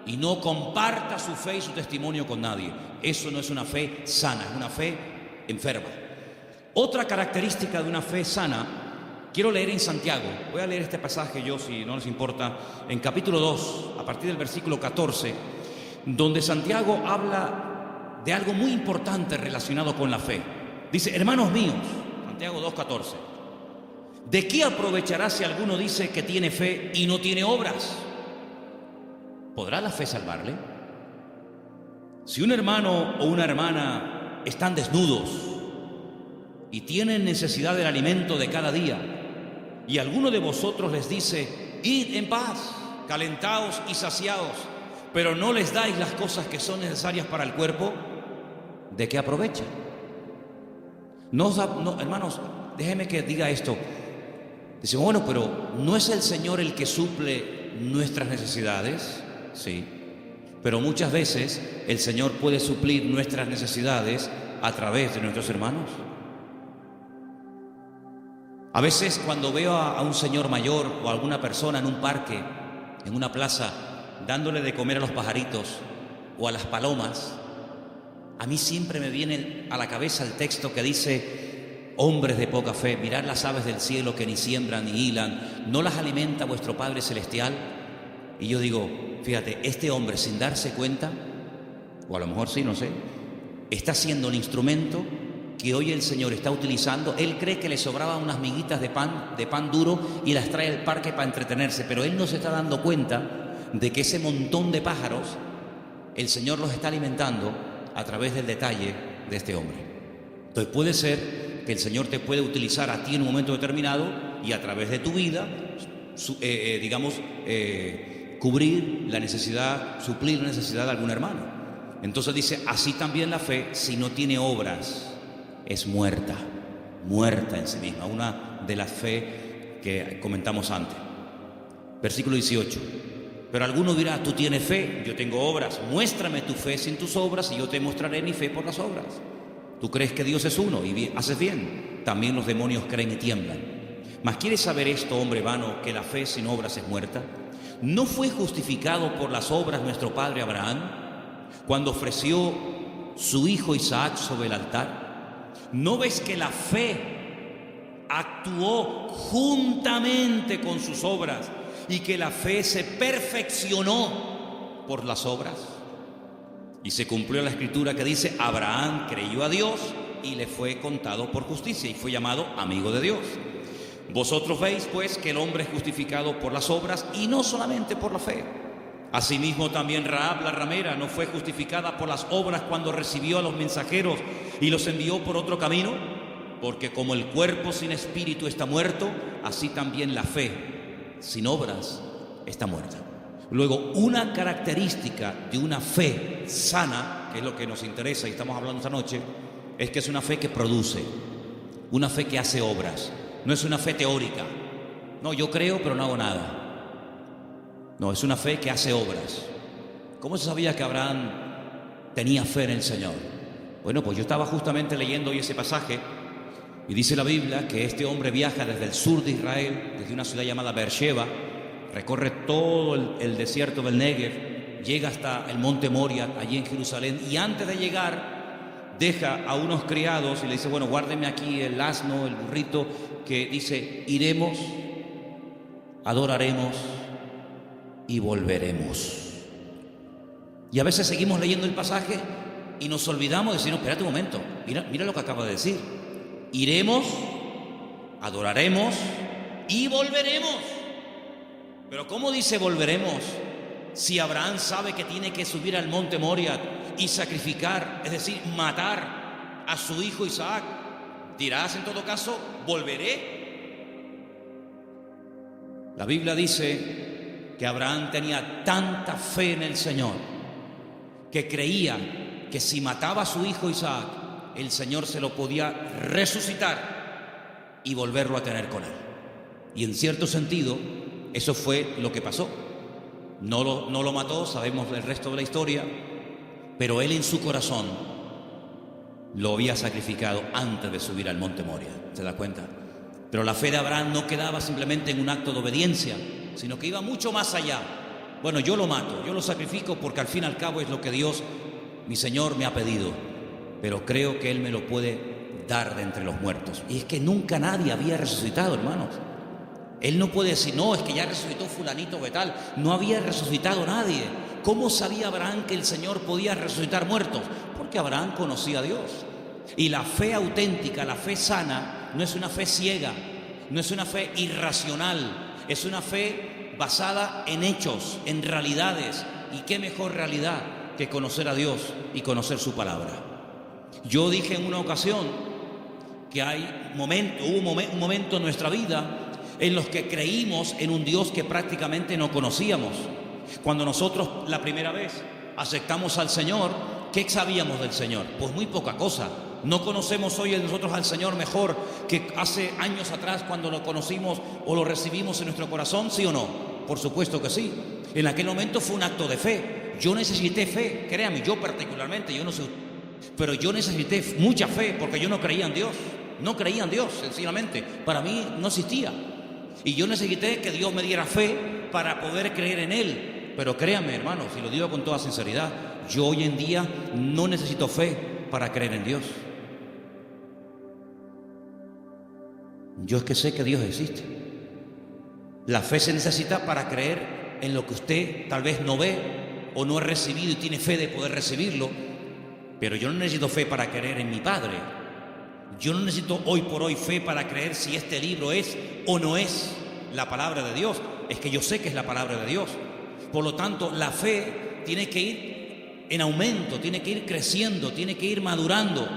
y no comparta su fe y su testimonio con nadie. Eso no es una fe sana, es una fe enferma. Otra característica de una fe sana, quiero leer en Santiago. Voy a leer este pasaje yo, si no les importa, en capítulo 2, a partir del versículo 14, donde Santiago habla de algo muy importante relacionado con la fe. Dice, hermanos míos, Santiago 2:14, ¿de qué aprovechará si alguno dice que tiene fe y no tiene obras? ¿Podrá la fe salvarle? Si un hermano o una hermana están desnudos y tienen necesidad del alimento de cada día, y alguno de vosotros les dice, id en paz, calentaos y saciaos, pero no les dais las cosas que son necesarias para el cuerpo, ¿de qué aprovecha? No, hermanos, déjenme que diga esto. Decimos, bueno, pero ¿no es el Señor el que suple nuestras necesidades? Sí, pero muchas veces el Señor puede suplir nuestras necesidades a través de nuestros hermanos. A veces cuando veo a un señor mayor o a alguna persona en un parque, en una plaza, dándole de comer a los pajaritos o a las palomas, a mí siempre me viene a la cabeza el texto que dice, hombres de poca fe, mirad las aves del cielo que ni siembran ni hilan, ¿no las alimenta vuestro Padre Celestial? Y yo digo, fíjate, este hombre sin darse cuenta, o a lo mejor sí, no sé, está siendo un instrumento que hoy el Señor está utilizando. Él cree que le sobraban unas miguitas de pan duro y las trae al parque para entretenerse, pero él no se está dando cuenta de que ese montón de pájaros el Señor los está alimentando a través del detalle de este hombre. Entonces puede ser que el Señor te puede utilizar a ti en un momento determinado y a través de tu vida, cubrir la necesidad, suplir la necesidad de algún hermano. Entonces dice, así también la fe, si no tiene obras, es muerta en sí misma, una de las fe que comentamos antes. Versículo 18. Pero alguno dirá, tú tienes fe, yo tengo obras, muéstrame tu fe sin tus obras y yo te mostraré mi fe por las obras. Tú crees que Dios es uno y haces bien, también los demonios creen y tiemblan. Mas ¿quieres saber esto, hombre vano, que la fe sin obras es muerta? ¿No fue justificado por las obras nuestro padre Abraham cuando ofreció su hijo Isaac sobre el altar? ¿No ves que la fe actuó juntamente con sus obras y que la fe se perfeccionó por las obras? Y se cumplió la escritura que dice, Abraham creyó a Dios y le fue contado por justicia y fue llamado amigo de Dios. Vosotros veis pues que el hombre es justificado por las obras y no solamente por la fe. Asimismo también Rahab la ramera no fue justificada por las obras cuando recibió a los mensajeros y los envió por otro camino, porque como el cuerpo sin espíritu está muerto, así también la fe sin obras está muerta. Luego, una característica de una fe sana, que es lo que nos interesa y estamos hablando esta noche, es que es una fe que produce, una fe que hace obras. No es una fe teórica. No, yo creo pero no hago nada. No, es una fe que hace obras. ¿Cómo se sabía que Abraham tenía fe en el Señor? Bueno, pues yo estaba justamente leyendo hoy ese pasaje y dice la Biblia que este hombre viaja desde el sur de Israel, desde una ciudad llamada Beersheba, recorre todo el desierto del Negev, llega hasta el monte Moria, allí en Jerusalén, y antes de llegar deja a unos criados y le dice, bueno, guárdeme aquí el asno, el burrito, que dice, iremos, adoraremos y volveremos. Y a veces seguimos leyendo el pasaje y nos olvidamos de decir, no, espérate un momento, mira lo que acaba de decir. Iremos, adoraremos y volveremos. Pero ¿cómo dice volveremos si Abraham sabe que tiene que subir al monte Moria y sacrificar, es decir, matar a su hijo Isaac? Dirás en todo caso, volveré. La Biblia dice que Abraham tenía tanta fe en el Señor que creía que si mataba a su hijo Isaac, el Señor se lo podía resucitar y volverlo a tener con él. Y en cierto sentido, eso fue lo que pasó. No lo mató, sabemos el resto de la historia, pero él en su corazón lo había sacrificado antes de subir al monte Moria. ¿Se da cuenta? Pero la fe de Abraham no quedaba simplemente en un acto de obediencia, sino que iba mucho más allá. Bueno, yo lo mato, yo lo sacrifico porque al fin y al cabo es lo que Dios, mi Señor, me ha pedido, pero creo que Él me lo puede dar de entre los muertos. Y es que nunca nadie había resucitado, hermanos. Él no puede decir, no, es que ya resucitó fulanito de tal. No había resucitado nadie. ¿Cómo sabía Abraham que el Señor podía resucitar muertos? Porque Abraham conocía a Dios. Y la fe auténtica, la fe sana, no es una fe ciega, no es una fe irracional, es una fe basada en hechos, en realidades. ¿Y qué mejor realidad que conocer a Dios y conocer su palabra? Yo dije en una ocasión que hubo un momento en nuestra vida en los que creímos en un Dios que prácticamente no conocíamos. Cuando nosotros la primera vez aceptamos al Señor, ¿qué sabíamos del Señor? Pues muy poca cosa. No conocemos hoy nosotros al Señor mejor que hace años atrás cuando lo conocimos o lo recibimos en nuestro corazón, ¿sí o no? Por supuesto que sí. En aquel momento fue un acto de fe. Yo necesité fe, créame, yo particularmente, yo no sé, pero yo necesité mucha fe porque yo no creía en Dios. No creía en Dios, sencillamente. Para mí no existía. Y yo necesité que Dios me diera fe para poder creer en Él. Pero créanme, hermanos, y lo digo con toda sinceridad, yo hoy en día no necesito fe para creer en Dios. Yo es que sé que Dios existe. La fe se necesita para creer en lo que usted tal vez no ve o no ha recibido y tiene fe de poder recibirlo. Pero yo no necesito fe para creer en mi Padre. Yo no necesito hoy por hoy fe para creer si este libro es o no es la palabra de Dios. Es que yo sé que es la palabra de Dios. Por lo tanto, la fe tiene que ir en aumento, tiene que ir creciendo, tiene que ir madurando.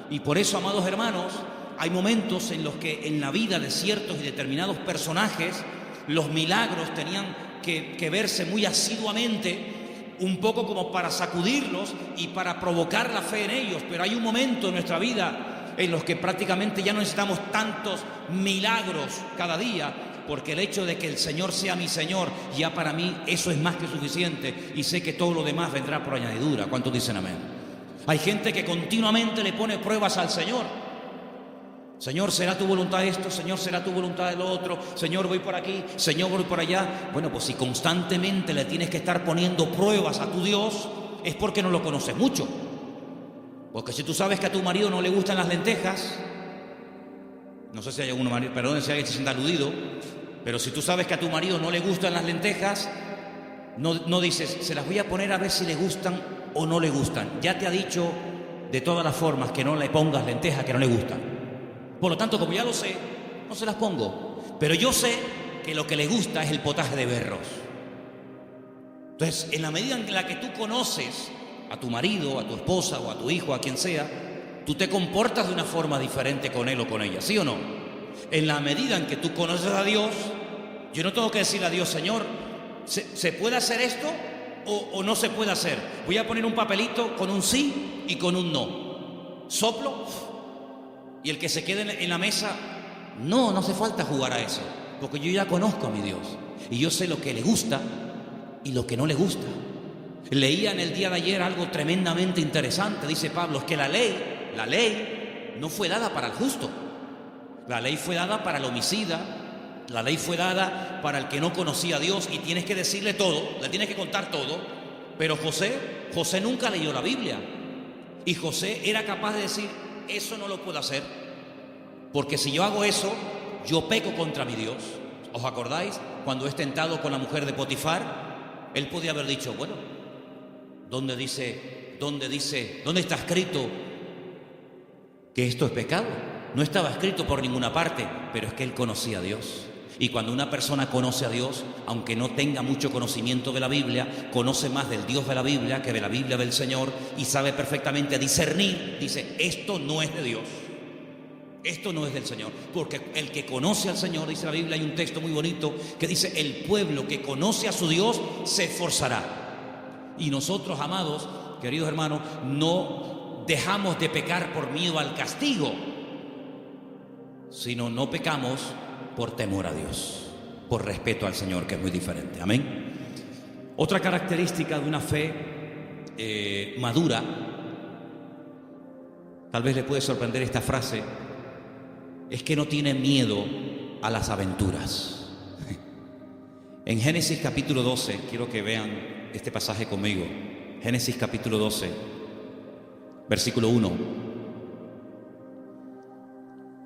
Y por eso, amados hermanos, hay momentos en los que en la vida de ciertos y determinados personajes los milagros tenían que verse muy asiduamente, un poco como para sacudirlos y para provocar la fe en ellos. Pero hay un momento en nuestra vida en los que prácticamente ya no necesitamos tantos milagros cada día, porque el hecho de que el Señor sea mi Señor, ya para mí eso es más que suficiente, y sé que todo lo demás vendrá por añadidura. ¿Cuántos dicen amén? Hay gente que continuamente le pone pruebas al Señor. Señor, ¿será tu voluntad esto? Señor, ¿será tu voluntad lo otro? Señor, voy por aquí, Señor, voy por allá. Bueno, pues si constantemente le tienes que estar poniendo pruebas a tu Dios, es porque no lo conoces mucho. Porque si tú sabes que a tu marido no le gustan las lentejas, no sé si hay algún marido, perdón si alguien se sienta aludido, pero si tú sabes que a tu marido no le gustan las lentejas, no dices, se las voy a poner a ver si le gustan o no le gustan. Ya te ha dicho de todas las formas que no le pongas lentejas que no le gustan. Por lo tanto, como ya lo sé, no se las pongo. Pero yo sé que lo que le gusta es el potaje de berros. Entonces, en la medida en la que tú conoces a tu marido, a tu esposa o a tu hijo, a quien sea, tú te comportas de una forma diferente con él o con ella, ¿sí o no? En la medida en que tú conoces a Dios, yo no tengo que decirle a Dios, Señor, ¿se puede hacer esto o no se puede hacer? Voy a poner un papelito con un sí y con un no. Soplo. Y el que se quede en la mesa, no hace falta jugar a eso, porque yo ya conozco a mi Dios y yo sé lo que le gusta y lo que no le gusta. Leía en el día de ayer algo tremendamente interesante. Dice Pablo, es que la ley no fue dada para el justo. La ley fue dada para el homicida. La ley fue dada para el que no conocía a Dios, y tienes que decirle todo, le tienes que contar todo. Pero José nunca leyó la Biblia, y José era capaz de decir, eso no lo puedo hacer, porque si yo hago eso, yo peco contra mi Dios. ¿Os acordáis? Cuando es tentado con la mujer de Potifar, él podía haber dicho, bueno, ¿dónde está escrito que esto es pecado? No estaba escrito por ninguna parte, pero es que él conocía a Dios. Y cuando una persona conoce a Dios, aunque no tenga mucho conocimiento de la Biblia, conoce más del Dios de la Biblia que de la Biblia del Señor, y sabe perfectamente discernir, dice, esto no es de Dios, esto no es del Señor. Porque el que conoce al Señor, dice la Biblia, hay un texto muy bonito que dice, el pueblo que conoce a su Dios se esforzará. Y nosotros, amados, queridos hermanos, no dejamos de pecar por miedo al castigo, sino no pecamos por temor a Dios, por respeto al Señor, que es muy diferente. Amén. Otra característica de una fe madura, tal vez le puede sorprender esta frase, es que no tiene miedo a las aventuras. En Génesis capítulo 12, quiero que vean este pasaje conmigo. Génesis capítulo 12, versículo 1.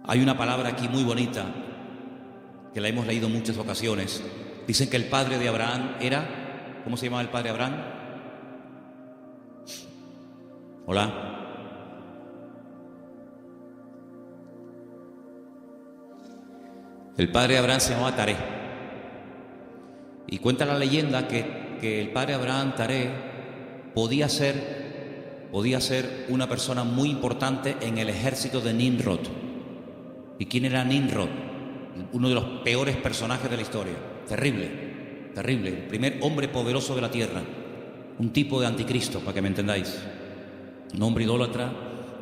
Hay una palabra aquí muy bonita que la hemos leído en muchas ocasiones. Dicen que el padre de Abraham era... ¿Cómo se llamaba el padre de Abraham? Hola. El padre de Abraham se llamaba Taré. Y cuenta la leyenda que el padre de Abraham, Taré, podía ser una persona muy importante en el ejército de Nimrod. ¿Y quién era Nimrod? Uno de los peores personajes de la historia. Terrible, terrible. El primer hombre poderoso de la tierra. Un tipo de anticristo, para que me entendáis. Un hombre idólatra,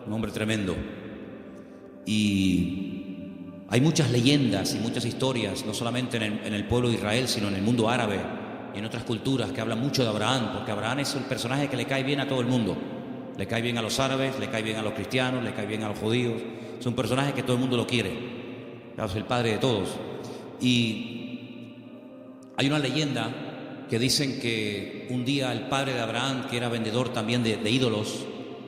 un hombre tremendo. Y hay muchas leyendas y muchas historias, no solamente en el pueblo de Israel, sino en el mundo árabe y en otras culturas, que hablan mucho de Abraham, porque Abraham es el personaje que le cae bien a todo el mundo. Le cae bien a los árabes, le cae bien a los cristianos, le cae bien a los judíos. Es un personaje que todo el mundo lo quiere. Es el padre de todos. Y hay una leyenda que dicen que un día el padre de Abraham, que era vendedor también de ídolos,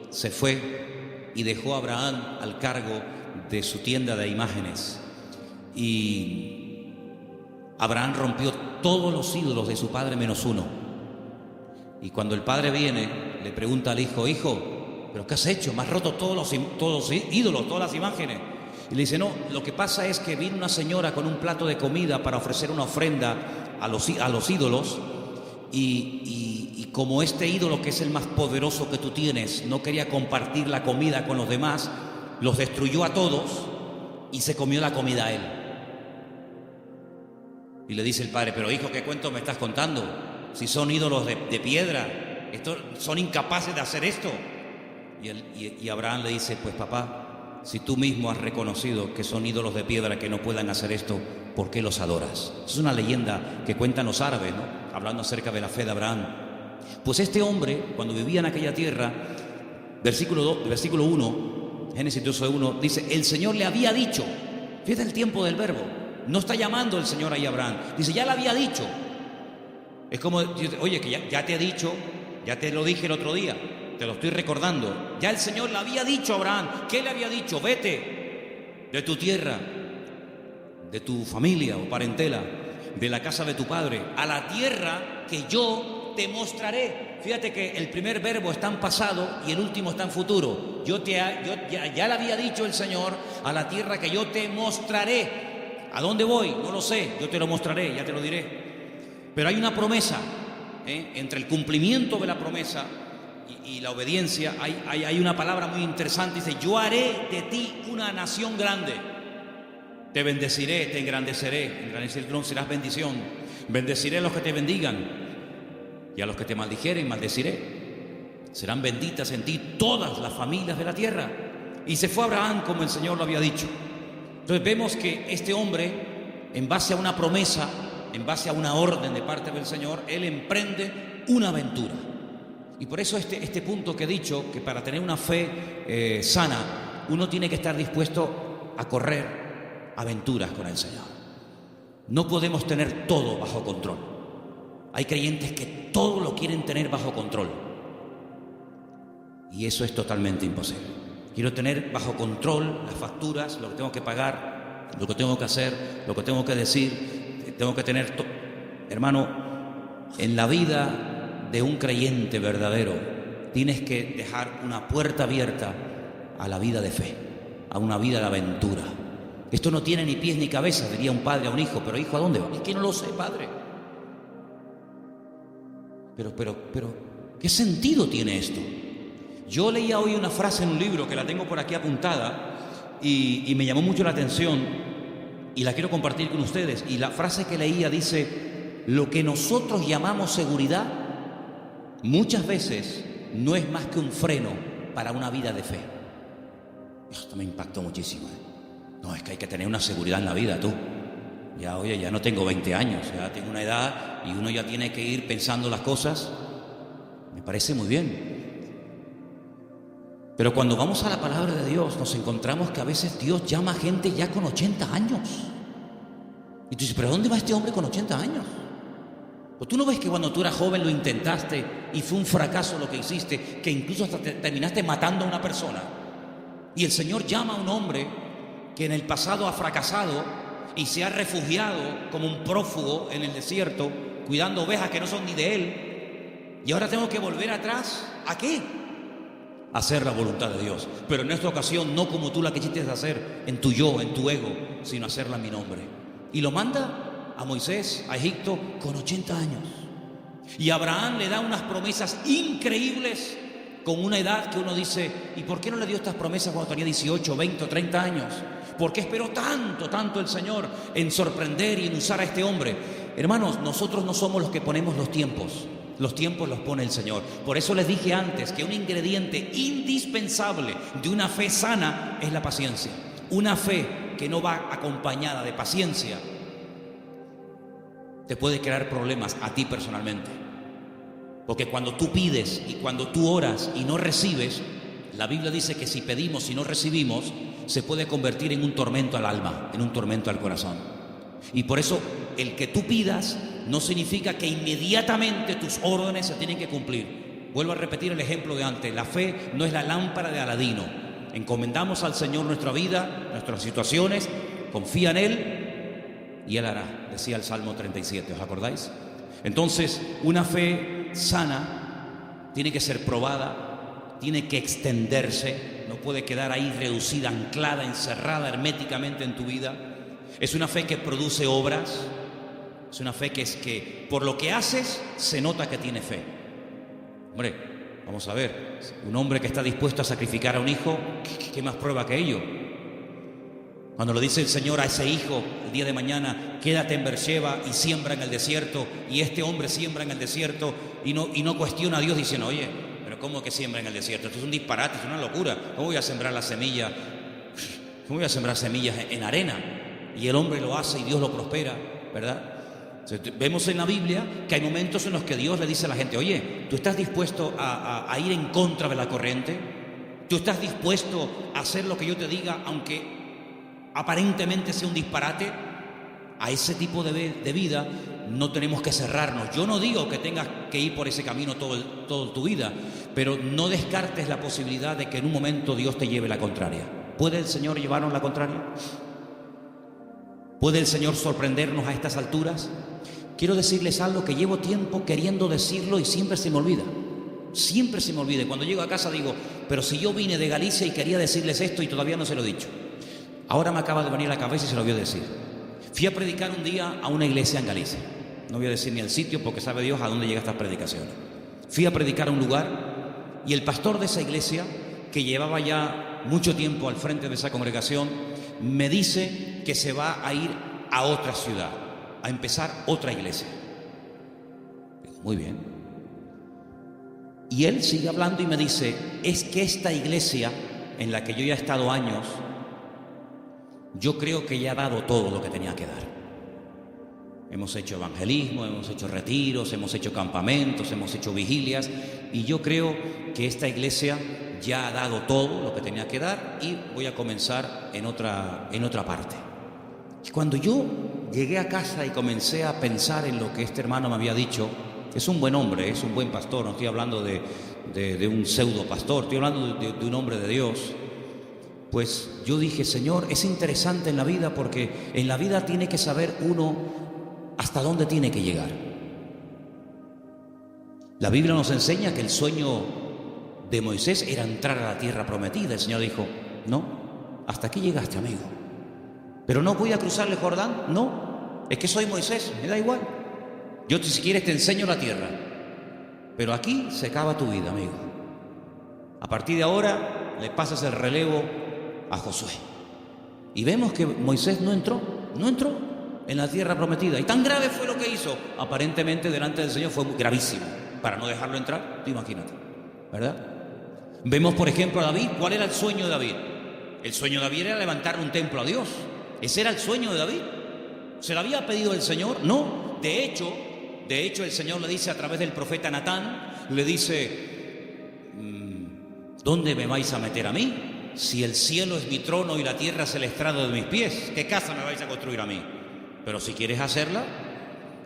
se fue y dejó a Abraham al cargo de su tienda de imágenes. Y Abraham rompió todos los ídolos de su padre menos uno. Y cuando el padre viene, le pregunta al hijo, hijo, ¿pero qué has hecho? Me has roto todos los ídolos, todas las imágenes. Y le dice, no, lo que pasa es que vino una señora con un plato de comida para ofrecer una ofrenda a los ídolos, y como este ídolo, que es el más poderoso que tú tienes, no quería compartir la comida con los demás, los destruyó a todos y se comió la comida a él. Y le dice el padre, pero hijo, ¿qué cuento me estás contando? Si son ídolos de piedra, son incapaces de hacer esto. Y Abraham le dice, pues papá, si tú mismo has reconocido que son ídolos de piedra que no puedan hacer esto, ¿por qué los adoras? Es una leyenda que cuentan los árabes, ¿no? Hablando acerca de la fe de Abraham. Pues este hombre, cuando vivía en aquella tierra, versículo 1, Génesis 12:1, dice, el Señor le había dicho, fíjate el tiempo del verbo, no está llamando el Señor ahí a Abraham, dice, ya le había dicho. Es como, oye, que ya te he dicho, ya te lo dije el otro día, te lo estoy recordando. Ya el Señor le había dicho a Abraham. ¿Qué le había dicho? Vete de tu tierra, de tu familia o parentela, de la casa de tu padre, a la tierra que yo te mostraré. Fíjate que el primer verbo está en pasado y el último está en futuro. Ya le había dicho el Señor, a la tierra que yo te mostraré. ¿A dónde voy? No lo sé, yo te lo mostraré, ya te lo diré. Pero hay una promesa, entre el cumplimiento de la promesa y la obediencia, hay una palabra muy interesante. Dice, yo haré de ti una nación grande. Te bendeciré, te engrandeceré. Engrandecer no serás bendición. Bendeciré a los que te bendigan, y a los que te maldijeren, maldeciré. Serán benditas en ti todas las familias de la tierra. Y se fue Abraham como el Señor lo había dicho. Entonces vemos que este hombre, en base a una promesa, en base a una orden de parte del Señor, él emprende una aventura. Y por eso este punto que he dicho, que para tener una fe sana, uno tiene que estar dispuesto a correr aventuras con el Señor. No podemos tener todo bajo control. Hay creyentes que todo lo quieren tener bajo control. Y eso es totalmente imposible. Quiero tener bajo control las facturas, lo que tengo que pagar, lo que tengo que hacer, lo que tengo que decir. Tengo que tener hermano, en la vida de un creyente verdadero tienes que dejar una puerta abierta a la vida de fe, a una vida de aventura. Esto no tiene ni pies ni cabeza, diría un padre a un hijo. Pero hijo, ¿a dónde va? Es que no lo sé, padre. Pero, ¿qué sentido tiene esto? Yo leía hoy una frase en un libro que la tengo por aquí apuntada y me llamó mucho la atención y la quiero compartir con ustedes. Y la frase que leía dice: lo que nosotros llamamos seguridad muchas veces no es más que un freno para una vida de fe. Esto me impactó muchísimo. No, es que hay que tener una seguridad en la vida, tú. Ya, oye, ya no tengo 20 años, ya tengo una edad y uno ya tiene que ir pensando las cosas. Me parece muy bien. Pero cuando vamos a la palabra de Dios, nos encontramos que a veces Dios llama a gente ya con 80 años. Y tú dices, ¿pero dónde va este hombre con 80 años? ¿O tú no ves que cuando tú eras joven lo intentaste y fue un fracaso lo que hiciste, que incluso hasta terminaste matando a una persona? Y el Señor llama a un hombre que en el pasado ha fracasado y se ha refugiado como un prófugo en el desierto, cuidando ovejas que no son ni de él. Y ahora tengo que volver atrás. ¿A qué? A hacer la voluntad de Dios. Pero en esta ocasión no como tú la quisiste hacer, en tu yo, en tu ego, sino hacerla en mi nombre. Y lo manda a Moisés a Egipto con 80 años. Y Abraham le da unas promesas increíbles con una edad que uno dice, ¿y por qué no le dio estas promesas cuando tenía 18, 20 o 30 años? ¿Por qué esperó tanto el Señor en sorprender y en usar a este hombre? Hermanos, nosotros no somos los que ponemos los tiempos los pone el Señor. Por eso les dije antes que un ingrediente indispensable de una fe sana es la paciencia. Una fe que no va acompañada de paciencia te puede crear problemas a ti personalmente. Porque cuando tú pides y cuando tú oras y no recibes, la Biblia dice que si pedimos y no recibimos, se puede convertir en un tormento al alma, en un tormento al corazón. Y por eso el que tú pidas no significa que inmediatamente tus órdenes se tienen que cumplir. Vuelvo a repetir el ejemplo de antes. La fe no es la lámpara de Aladino. Encomendamos al Señor nuestra vida, nuestras situaciones, confía en Él y Él hará, decía el Salmo 37, ¿os acordáis? Entonces, una fe sana tiene que ser probada, tiene que extenderse, no puede quedar ahí reducida, anclada, encerrada herméticamente en tu vida. Es una fe que produce obras, es una fe que es que por lo que haces se nota que tiene fe. Hombre, vamos a ver, un hombre que está dispuesto a sacrificar a un hijo, ¿qué más prueba que ello? Cuando lo dice el Señor a ese hijo el día de mañana, quédate en Beersheba y siembra en el desierto, y este hombre siembra en el desierto y no cuestiona a Dios diciendo, oye, pero ¿cómo que siembra en el desierto? Esto es un disparate, es una locura. ¿Cómo voy a sembrar la semilla? ¿Cómo voy a sembrar semillas en arena? Y el hombre lo hace y Dios lo prospera, ¿verdad? Vemos en la Biblia que hay momentos en los que Dios le dice a la gente, oye, ¿tú estás dispuesto a ir en contra de la corriente? ¿Tú estás dispuesto a hacer lo que yo te diga, aunque aparentemente sea un disparate? A ese tipo de vida no tenemos que cerrarnos. Yo no digo que tengas que ir por ese camino toda tu vida, pero no descartes la posibilidad de que en un momento Dios te lleve la contraria. ¿Puede el Señor llevarnos la contraria? ¿Puede el Señor sorprendernos a estas alturas? Quiero decirles algo que llevo tiempo queriendo decirlo y siempre se me olvida. Siempre se me olvida. Cuando llego a casa digo, pero si yo vine de Galicia y quería decirles esto y todavía no se lo he dicho. Ahora me acaba de venir a la cabeza y se lo voy a decir. Fui a predicar un día a una iglesia en Galicia. No voy a decir ni el sitio porque sabe Dios a dónde llegan estas predicaciones. Fui a predicar a un lugar y el pastor de esa iglesia, que llevaba ya mucho tiempo al frente de esa congregación, me dice que se va a ir a otra ciudad, a empezar otra iglesia. Digo, muy bien. Y él sigue hablando y me dice, es que esta iglesia en la que yo ya he estado años, yo creo que ya ha dado todo lo que tenía que dar. hemos hecho evangelismo, hemos hecho retiros, hemos hecho campamentos, hemos hecho vigilias, y yo creo que esta iglesia ya ha dado todo lo que tenía que dar, y voy a comenzar en otra parte. Y cuando yo llegué a casa y comencé a pensar en lo que este hermano me había dicho, es un buen hombre, es un buen pastor, no estoy hablando de un pseudo pastor, estoy hablando de un hombre de Dios. Pues yo dije, Señor, es interesante en la vida, porque en la vida tiene que saber uno hasta dónde tiene que llegar. La Biblia nos enseña que el sueño de Moisés era entrar a la tierra prometida. El Señor dijo, no, hasta aquí llegaste, amigo. Pero no voy a cruzar el Jordán, no, es que soy Moisés, me da igual. Yo si quieres te enseño la tierra, pero aquí se acaba tu vida, amigo. A partir de ahora le pasas el relevo a Josué. Y vemos que Moisés no entró en la tierra prometida. Y tan grave fue lo que hizo, aparentemente delante del Señor fue gravísimo, para no dejarlo entrar, tú imagínate, ¿verdad? Vemos, por ejemplo, a David. ¿Cuál era el sueño de David? El sueño de David era levantar un templo a Dios. Ese era el sueño de David. ¿Se lo había pedido el Señor? No. De hecho, el Señor le dice a través del profeta Natán, le dice, ¿dónde me vais a meter a mí? Si el cielo es mi trono y la tierra es el estrado de mis pies, ¿qué casa me vais a construir a mí? Pero si quieres hacerla.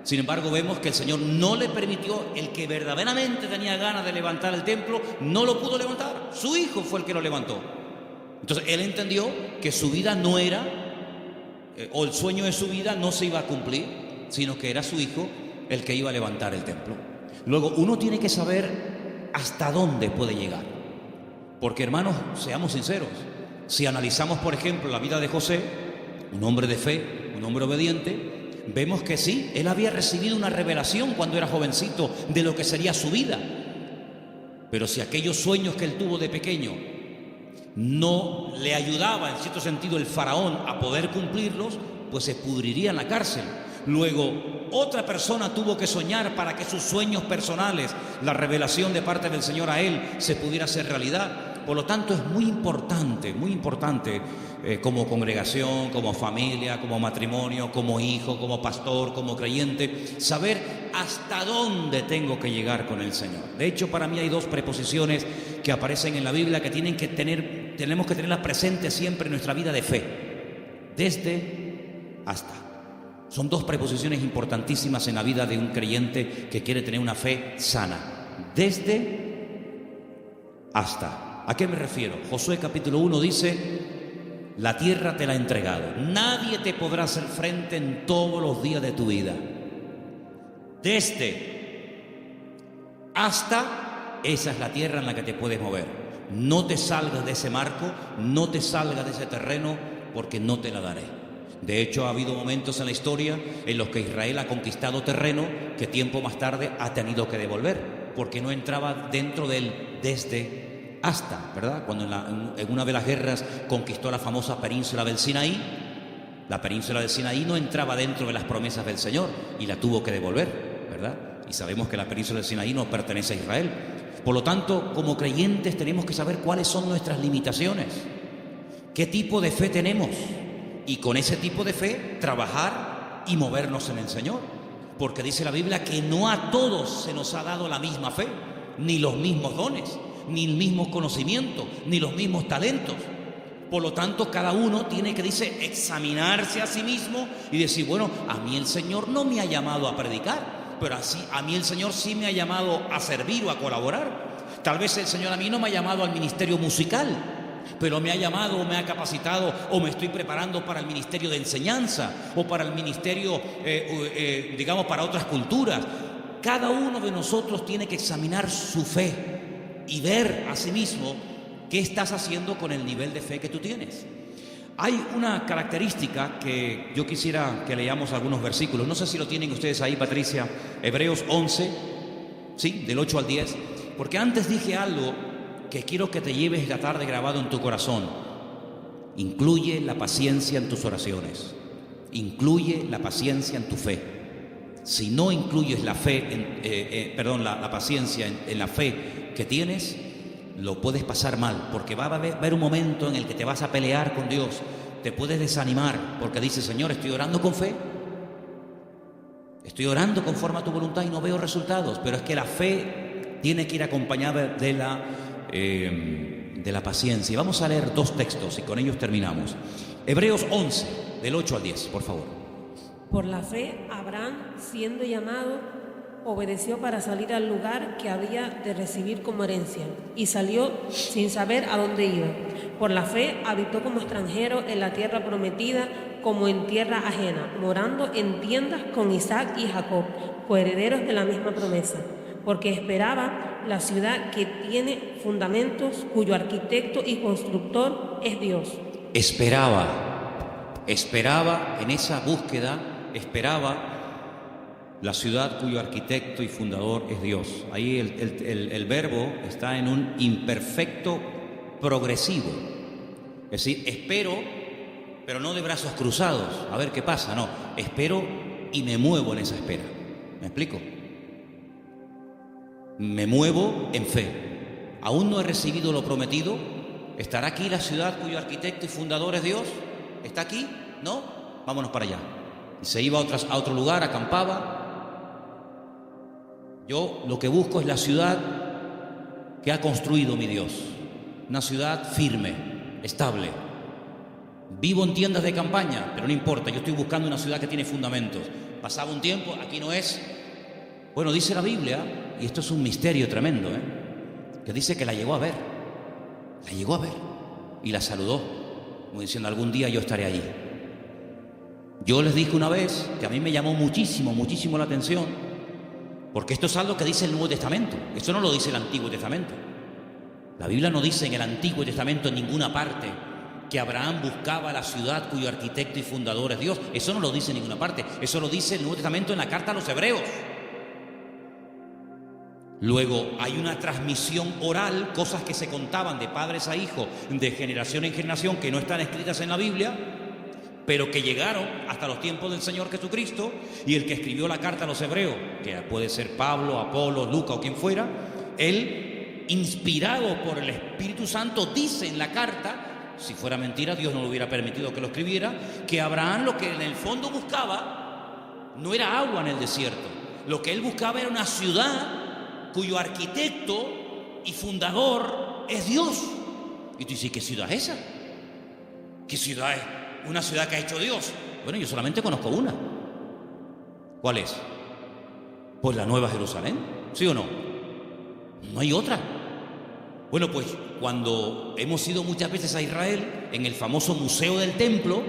Sin embargo, vemos que el Señor no le permitió. El que verdaderamente tenía ganas de levantar el templo no lo pudo levantar. Su hijo fue el que lo levantó. Entonces él entendió que su vida no era, o el sueño de su vida no se iba a cumplir, sino que era su hijo el que iba a levantar el templo. Luego, uno tiene que saber hasta dónde puede llegar. Porque, hermanos, seamos sinceros, si analizamos, por ejemplo, la vida de José, un hombre de fe, un hombre obediente, vemos que sí, él había recibido una revelación cuando era jovencito de lo que sería su vida. Pero si aquellos sueños que él tuvo de pequeño no le ayudaba, en cierto sentido, el faraón a poder cumplirlos, pues se pudriría en la cárcel. Luego, otra persona tuvo que soñar para que sus sueños personales, la revelación de parte del Señor a él, se pudiera hacer realidad. Por lo tanto, es muy importante, como congregación, como familia, como matrimonio, como hijo, como pastor, como creyente, saber hasta dónde tengo que llegar con el Señor. De hecho, para mí hay dos preposiciones que aparecen en la Biblia que tenemos que tenerlas presentes siempre en nuestra vida de fe. Desde, hasta. Son dos preposiciones importantísimas en la vida de un creyente que quiere tener una fe sana. Desde, hasta. ¿A qué me refiero? Josué capítulo 1 dice, la tierra te la he entregado. Nadie te podrá hacer frente en todos los días de tu vida. Desde, hasta, esa es la tierra en la que te puedes mover. No te salgas de ese marco, no te salgas de ese terreno, porque no te la daré. De hecho, ha habido momentos en la historia en los que Israel ha conquistado terreno que tiempo más tarde ha tenido que devolver, porque no entraba dentro del desde hasta, ¿verdad? Cuando en una de las guerras conquistó la famosa península del Sinaí, la península del Sinaí no entraba dentro de las promesas del Señor y la tuvo que devolver, ¿verdad? Y sabemos que la península del Sinaí no pertenece a Israel. Por lo tanto, como creyentes tenemos que saber cuáles son nuestras limitaciones, qué tipo de fe tenemos, y con ese tipo de fe trabajar y movernos en el Señor. Porque dice la Biblia que no a todos se nos ha dado la misma fe, ni los mismos dones, ni el mismo conocimiento, ni los mismos talentos. Por lo tanto, cada uno tiene que, dice, examinarse a sí mismo y decir, bueno, a mí el Señor no me ha llamado a predicar, pero así a mí el Señor sí me ha llamado a servir o a colaborar. Tal vez el Señor a mí no me ha llamado al ministerio musical, pero me ha llamado o me ha capacitado o me estoy preparando para el ministerio de enseñanza o para el ministerio, digamos, para otras culturas. Cada uno de nosotros tiene que examinar su fe y ver a sí mismo qué estás haciendo con el nivel de fe que tú tienes. Hay una característica que yo quisiera que leamos algunos versículos. No sé si lo tienen ustedes ahí, Patricia. Hebreos 11, ¿sí? Del 8 al 10. Porque antes dije algo que quiero que te lleves esta tarde grabado en tu corazón. Incluye la paciencia en tus oraciones. Incluye la paciencia en tu fe. Si no incluyes la fe, la paciencia en la fe que tienes, lo puedes pasar mal, porque va a haber un momento en el que te vas a pelear con Dios. Te puedes desanimar porque dices, Señor, estoy orando con fe, Estoy orando conforme a tu voluntad y no veo resultados, pero es que la fe tiene que ir acompañada de la paciencia. Y vamos a leer 2 textos y con ellos terminamos. Hebreos 11, del 8 al 10, por favor. Por la fe, Abraham, siendo llamado, obedeció para salir al lugar que había de recibir como herencia, y salió sin saber a dónde iba. Por la fe, habitó como extranjero en la tierra prometida, como en tierra ajena, morando en tiendas con Isaac y Jacob, coherederos de la misma promesa, porque esperaba la ciudad que tiene fundamentos, cuyo arquitecto y constructor es Dios. Esperaba en esa búsqueda, esperaba la ciudad cuyo arquitecto y fundador es Dios. Ahí el verbo está en un imperfecto progresivo. Es decir, espero, pero no de brazos cruzados, a ver qué pasa, no. Espero y me muevo en esa espera. ¿Me explico? Me muevo en fe. Aún no he recibido lo prometido. ¿Estará aquí la ciudad cuyo arquitecto y fundador es Dios? ¿Está aquí? ¿No? Vámonos para allá. Y se iba a otro lugar, acampaba. Yo lo que busco es la ciudad que ha construido mi Dios. Una ciudad firme, estable. Vivo en tiendas de campaña, pero no importa, yo estoy buscando una ciudad que tiene fundamentos. Pasaba un tiempo, aquí no es. Bueno, dice la Biblia, y esto es un misterio tremendo, que dice que la llegó a ver. La llegó a ver y la saludó, como diciendo, algún día yo estaré allí. Yo les dije una vez que a mí me llamó muchísimo la atención, porque esto es algo que dice el Nuevo Testamento. Esto no lo dice el Antiguo Testamento. La Biblia no dice en el Antiguo Testamento en ninguna parte que Abraham buscaba la ciudad cuyo arquitecto y fundador es Dios. Eso no lo dice en ninguna parte. Eso lo dice el Nuevo Testamento en la carta a los Hebreos. Luego hay una transmisión oral, cosas que se contaban de padres a hijos, de generación en generación, que no están escritas en la Biblia, pero que llegaron hasta los tiempos del Señor Jesucristo. Y el que escribió la carta a los Hebreos, que puede ser Pablo, Apolo, Lucas o quien fuera, él, inspirado por el Espíritu Santo, dice en la carta, si fuera mentira Dios no le hubiera permitido que lo escribiera, que Abraham lo que en el fondo buscaba no era agua en el desierto. Lo que él buscaba era una ciudad cuyo arquitecto y fundador es Dios. Y tú dices, ¿qué ciudad es esa? ¿Qué ciudad es? ¿Una ciudad que ha hecho Dios? Bueno, yo solamente conozco una. ¿Cuál es? Pues la Nueva Jerusalén, ¿sí o no? No hay otra. Bueno, pues cuando hemos ido muchas veces a Israel, en el famoso Museo del Templo,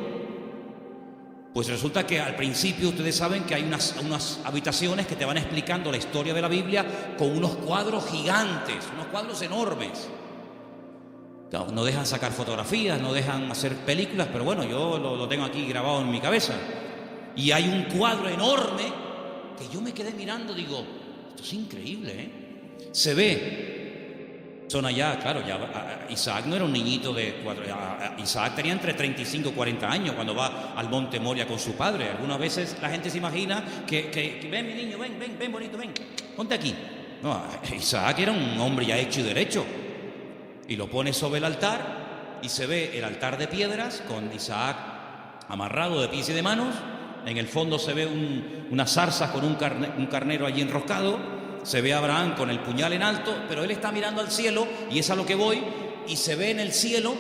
pues resulta que al principio ustedes saben que hay unas habitaciones que te van explicando la historia de la Biblia con unos cuadros gigantes, unos cuadros enormes. Claro, no dejan sacar fotografías, no dejan hacer películas, pero bueno, yo lo tengo aquí grabado en mi cabeza. Y hay un cuadro enorme que yo me quedé mirando, digo, esto es increíble, Se ve. Son allá, claro, ya Isaac no era un niñito de 4 años. Isaac tenía entre 35 y 40 años cuando va al monte Moria con su padre. Algunas veces la gente se imagina que ven mi niño, ven bonito, ven, ponte aquí. No, Isaac era un hombre ya hecho y derecho. Y lo pone sobre el altar y se ve el altar de piedras con Isaac amarrado de pies y de manos. En el fondo se ve unas zarzas con un carnero allí enroscado. Se ve a Abraham con el puñal en alto, pero él está mirando al cielo, y es a lo que voy, y se ve en el cielo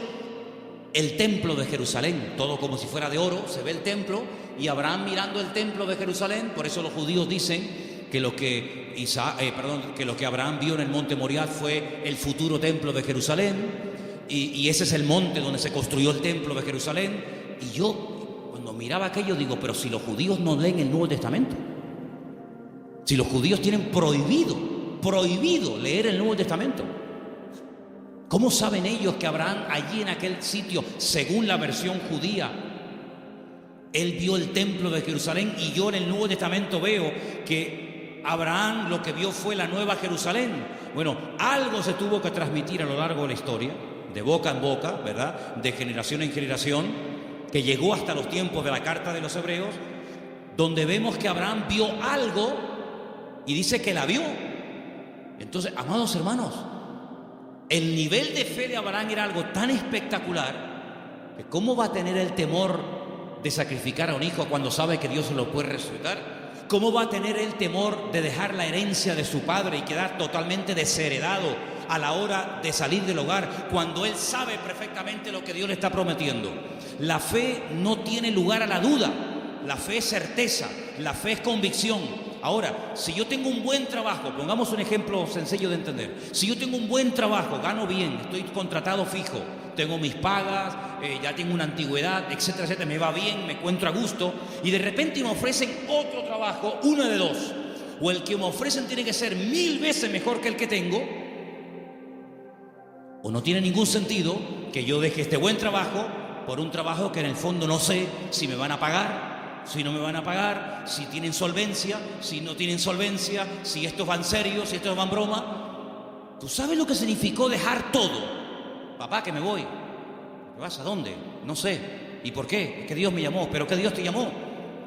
el templo de Jerusalén, todo como si fuera de oro, se ve el templo, y Abraham mirando el templo de Jerusalén. Por eso los judíos dicen que lo que Abraham vio en el monte Moriah fue el futuro templo de Jerusalén, y ese es el monte donde se construyó el templo de Jerusalén. Y yo, cuando miraba aquello, digo, pero si los judíos no leen el Nuevo Testamento, si los judíos tienen prohibido leer el Nuevo Testamento, ¿cómo saben ellos que Abraham allí en aquel sitio, según la versión judía, él vio el templo de Jerusalén? Y yo en el Nuevo Testamento veo que Abraham lo que vio fue la Nueva Jerusalén. Bueno, algo se tuvo que transmitir a lo largo de la historia, de boca en boca, ¿verdad?, de generación en generación, que llegó hasta los tiempos de la carta de los Hebreos, donde vemos que Abraham vio algo y dice que la vio. Entonces, amados hermanos, el nivel de fe de Abraham era algo tan espectacular que ¿cómo va a tener el temor de sacrificar a un hijo cuando sabe que Dios se lo puede resucitar? ¿Cómo va a tener él temor de dejar la herencia de su padre y quedar totalmente desheredado a la hora de salir del hogar, cuando él sabe perfectamente lo que Dios le está prometiendo? La fe no tiene lugar a la duda, la fe es certeza, la fe es convicción. Ahora, si yo tengo un buen trabajo, pongamos un ejemplo sencillo de entender, si yo tengo un buen trabajo, gano bien, estoy contratado fijo, tengo mis pagas, ya tengo una antigüedad, etcétera, etcétera, me va bien, me encuentro a gusto, y de repente me ofrecen otro trabajo, una de dos: o el que me ofrecen tiene que ser 1000 veces mejor que el que tengo, o no tiene ningún sentido que yo deje este buen trabajo por un trabajo que en el fondo no sé si me van a pagar, si no me van a pagar, si tienen solvencia, si no tienen solvencia, si estos van serios, si estos van broma. ¿Tú sabes lo que significó dejar todo? Papá, que me voy. ¿Te vas a dónde? No sé. ¿Y por qué? Es que Dios me llamó. ¿Pero qué Dios te llamó?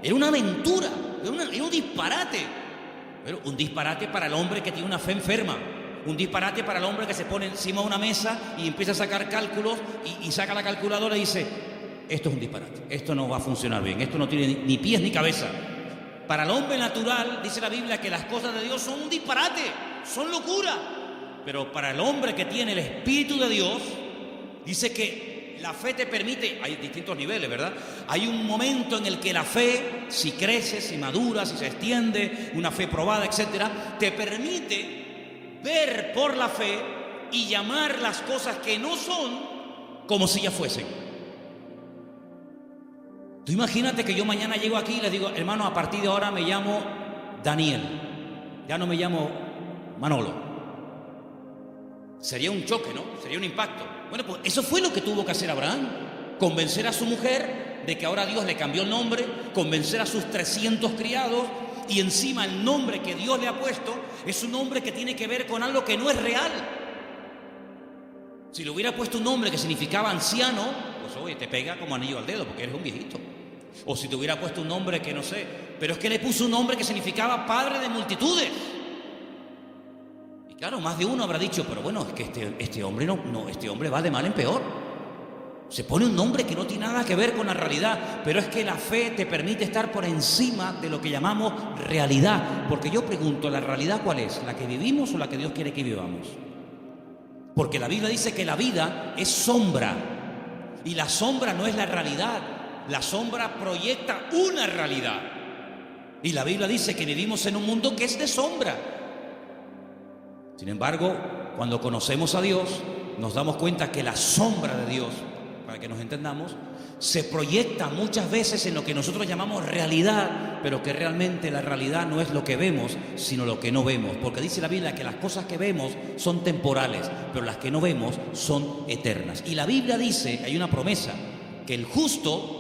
Era una aventura, era un disparate. Pero un disparate para el hombre que tiene una fe enferma. Un disparate para el hombre que se pone encima de una mesa y empieza a sacar cálculos y saca la calculadora y dice: esto es un disparate, esto no va a funcionar bien, esto no tiene ni pies ni cabeza. Para el hombre natural, dice la Biblia, que las cosas de Dios son un disparate, son locura. Pero para el hombre que tiene el Espíritu de Dios, dice que la fe te permite, hay distintos niveles, ¿verdad? Hay un momento en el que la fe, si crece, si madura, si se extiende, una fe probada, etcétera, te permite ver por la fe y llamar las cosas que no son como si ya fuesen. Tú imagínate que yo mañana llego aquí y les digo: hermano, a partir de ahora me llamo Daniel, ya no me llamo Manolo. Sería un choque, ¿no? Sería un impacto. Bueno, pues eso fue lo que tuvo que hacer Abraham: convencer a su mujer de que ahora Dios le cambió el nombre, convencer a sus 300 criados, y encima el nombre que Dios le ha puesto es un nombre que tiene que ver con algo que no es real. Si le hubiera puesto un nombre que significaba anciano, pues oye, te pega como anillo al dedo porque eres un viejito. O si te hubiera puesto un nombre que no sé, pero es que le puso un nombre que significaba padre de multitudes. Y claro, más de uno habrá dicho: pero bueno, es que este hombre este hombre va de mal en peor. Se pone un nombre que no tiene nada que ver con la realidad, pero es que la fe te permite estar por encima de lo que llamamos realidad. Porque yo pregunto, ¿la realidad cuál es? ¿La que vivimos o la que Dios quiere que vivamos? Porque la Biblia dice que la vida es sombra, y la sombra no es la realidad. La sombra proyecta una realidad, y la Biblia dice que vivimos en un mundo que es de sombra. Sin embargo, cuando conocemos a Dios, nos damos cuenta que la sombra de Dios, para que nos entendamos, se proyecta muchas veces en lo que nosotros llamamos realidad, pero que realmente la realidad no es lo que vemos, sino lo que no vemos. Porque dice la Biblia que las cosas que vemos son temporales, pero las que no vemos son eternas. Y la Biblia dice, hay una promesa, que el justo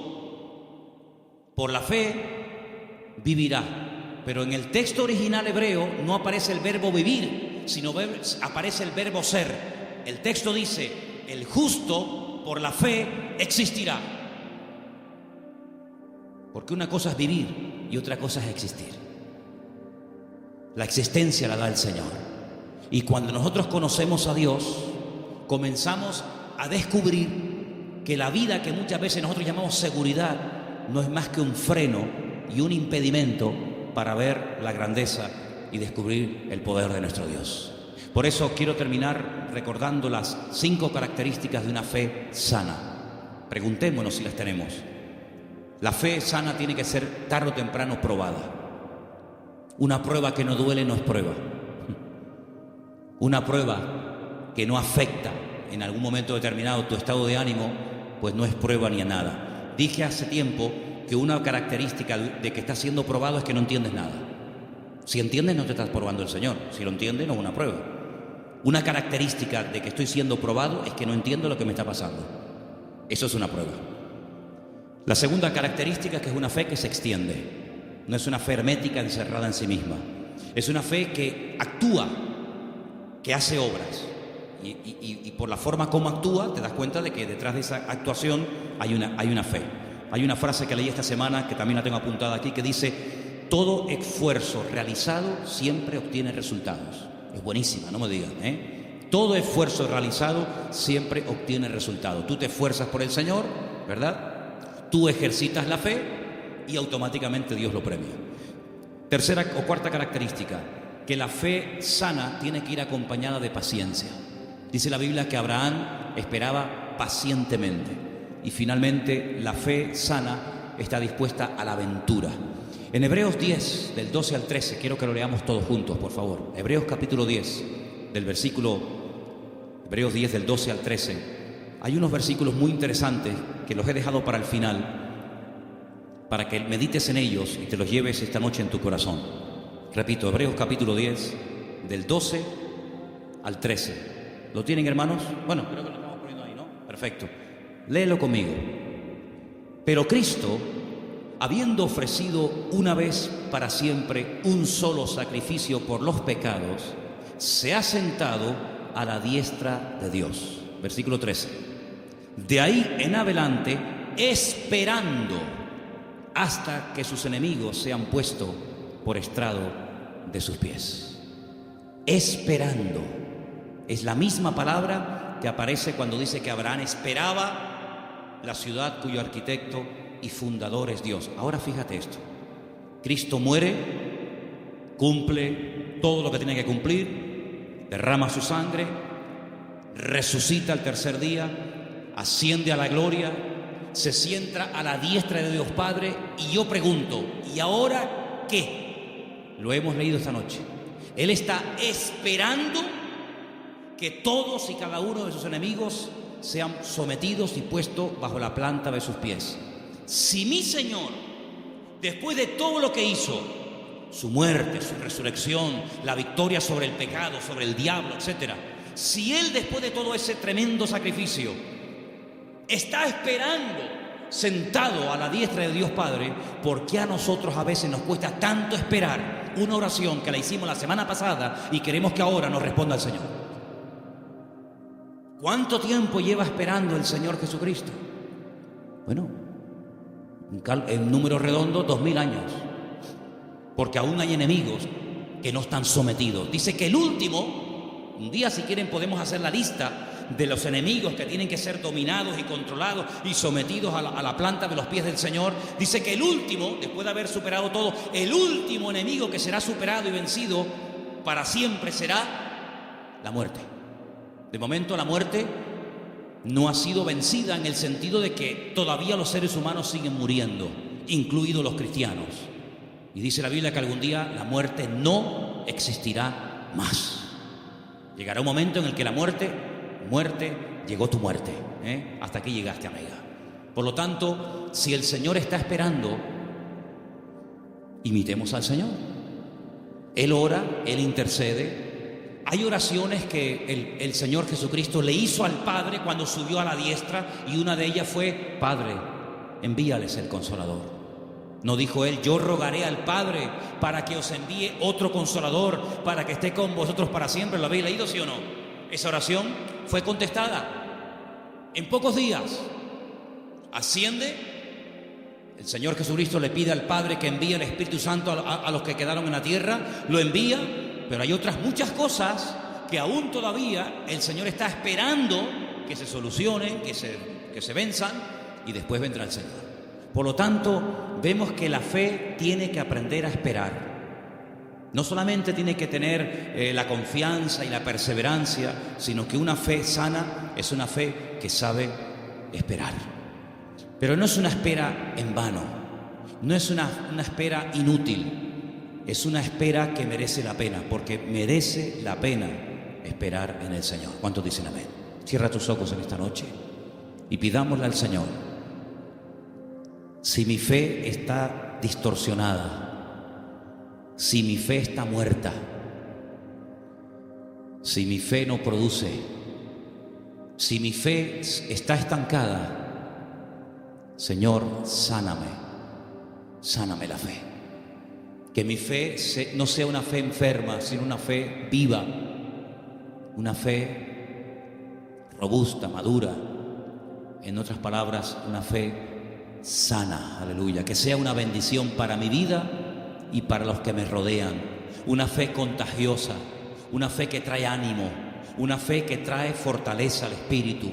por la fe vivirá. Pero en el texto original hebreo no aparece el verbo vivir, sino aparece el verbo ser. El texto dice: el justo por la fe existirá. Porque una cosa es vivir y otra cosa es existir. La existencia la da el Señor. Y cuando nosotros conocemos a Dios, comenzamos a descubrir que la vida que muchas veces nosotros llamamos seguridad no es más que un freno y un impedimento para ver la grandeza y descubrir el poder de nuestro Dios. Por eso quiero terminar recordando las 5 características de una fe sana. Preguntémonos si las tenemos. La fe sana tiene que ser tarde o temprano probada. Una prueba que no duele no es prueba. Una prueba que no afecta en algún momento determinado tu estado de ánimo, pues no es prueba ni a nada. Dije hace tiempo que una característica de que estás siendo probado es que no entiendes nada. Si entiendes, no te estás probando el Señor. Si lo entiendes, no es una prueba. Una característica de que estoy siendo probado es que no entiendo lo que me está pasando. Eso es una prueba. La segunda característica es que es una fe que se extiende. No es una fe hermética encerrada en sí misma. Es una fe que actúa, que hace obras. Y por la forma como actúa, te das cuenta de que detrás de esa actuación hay una fe. Hay una frase que leí esta semana, que también la tengo apuntada aquí, que dice: todo esfuerzo realizado siempre obtiene resultados. Es buenísima, no me digan, Todo esfuerzo realizado siempre obtiene resultados. Tú te esfuerzas por el Señor, ¿verdad? Tú ejercitas la fe y automáticamente Dios lo premia. Tercera o cuarta característica, que la fe sana tiene que ir acompañada de paciencia. Dice la Biblia que Abraham esperaba pacientemente. Y finalmente, la fe sana está dispuesta a la aventura. En Hebreos 10, del 12 al 13, quiero que lo leamos todos juntos, por favor. Hebreos capítulo 10, Hebreos 10, del 12 al 13. Hay unos versículos muy interesantes que los he dejado para el final, para que medites en ellos y te los lleves esta noche en tu corazón. Repito, Hebreos capítulo 10, del 12 al 13. ¿Lo tienen, hermanos? Bueno, creo que lo estamos poniendo ahí, ¿no? Perfecto. Léelo conmigo. Pero Cristo, habiendo ofrecido una vez para siempre un solo sacrificio por los pecados, se ha sentado a la diestra de Dios. Versículo 13. De ahí en adelante, esperando hasta que sus enemigos sean puestos por estrado de sus pies. Esperando. Es la misma palabra que aparece cuando dice que Abraham esperaba la ciudad cuyo arquitecto y fundador es Dios. Ahora fíjate esto. Cristo muere, cumple todo lo que tiene que cumplir, derrama su sangre, resucita al tercer día, asciende a la gloria, se sienta a la diestra de Dios Padre. Y yo pregunto, ¿y ahora qué? Lo hemos leído esta noche. Él está esperando que todos y cada uno de sus enemigos sean sometidos y puestos bajo la planta de sus pies. Si mi Señor, después de todo lo que hizo, su muerte, su resurrección, la victoria sobre el pecado, sobre el diablo, etc., si Él, después de todo ese tremendo sacrificio, está esperando sentado a la diestra de Dios Padre, ¿por qué a nosotros a veces nos cuesta tanto esperar una oración que la hicimos la semana pasada y queremos que ahora nos responda el Señor? ¿Cuánto tiempo lleva esperando el Señor Jesucristo? Bueno, en número redondo, 2000 años. Porque aún hay enemigos que no están sometidos. Dice que el último, un día si quieren podemos hacer la lista de los enemigos que tienen que ser dominados y controlados y sometidos a la planta de los pies del Señor. Dice que el último, después de haber superado todo, el último enemigo que será superado y vencido para siempre será la muerte. De momento la muerte no ha sido vencida en el sentido de que todavía los seres humanos siguen muriendo, incluidos los cristianos. Y dice la Biblia que algún día la muerte no existirá más. Llegará un momento en el que la muerte, llegó tu muerte, hasta aquí llegaste, amiga. Por lo tanto, si el Señor está esperando, imitemos al Señor. Él ora, Él intercede. Hay oraciones que el Señor Jesucristo le hizo al Padre cuando subió a la diestra, y una de ellas fue: Padre, envíales el Consolador. No dijo Él: yo rogaré al Padre para que os envíe otro Consolador, para que esté con vosotros para siempre. ¿Lo habéis leído, sí o no? Esa oración fue contestada en pocos días. Asciende, el Señor Jesucristo le pide al Padre que envíe el Espíritu Santo a los que quedaron en la tierra, lo envía, pero hay otras muchas cosas que aún todavía el Señor está esperando que se solucionen, que se venzan, y después vendrá el Señor. Por lo tanto, vemos que la fe tiene que aprender a esperar. No solamente tiene que tener la confianza y la perseverancia, sino que una fe sana es una fe que sabe esperar. Pero no es una espera en vano, no es una espera inútil. Es una espera que merece la pena, porque merece la pena esperar en el Señor. ¿Cuántos dicen amén? Cierra tus ojos en esta noche y pidámosle al Señor: si mi fe está distorsionada, si mi fe está muerta, si mi fe no produce, si mi fe está estancada, Señor, sáname la fe. Que mi fe no sea una fe enferma, sino una fe viva, una fe robusta, madura. En otras palabras, una fe sana, aleluya. Que sea una bendición para mi vida y para los que me rodean. Una fe contagiosa, una fe que trae ánimo, una fe que trae fortaleza al espíritu.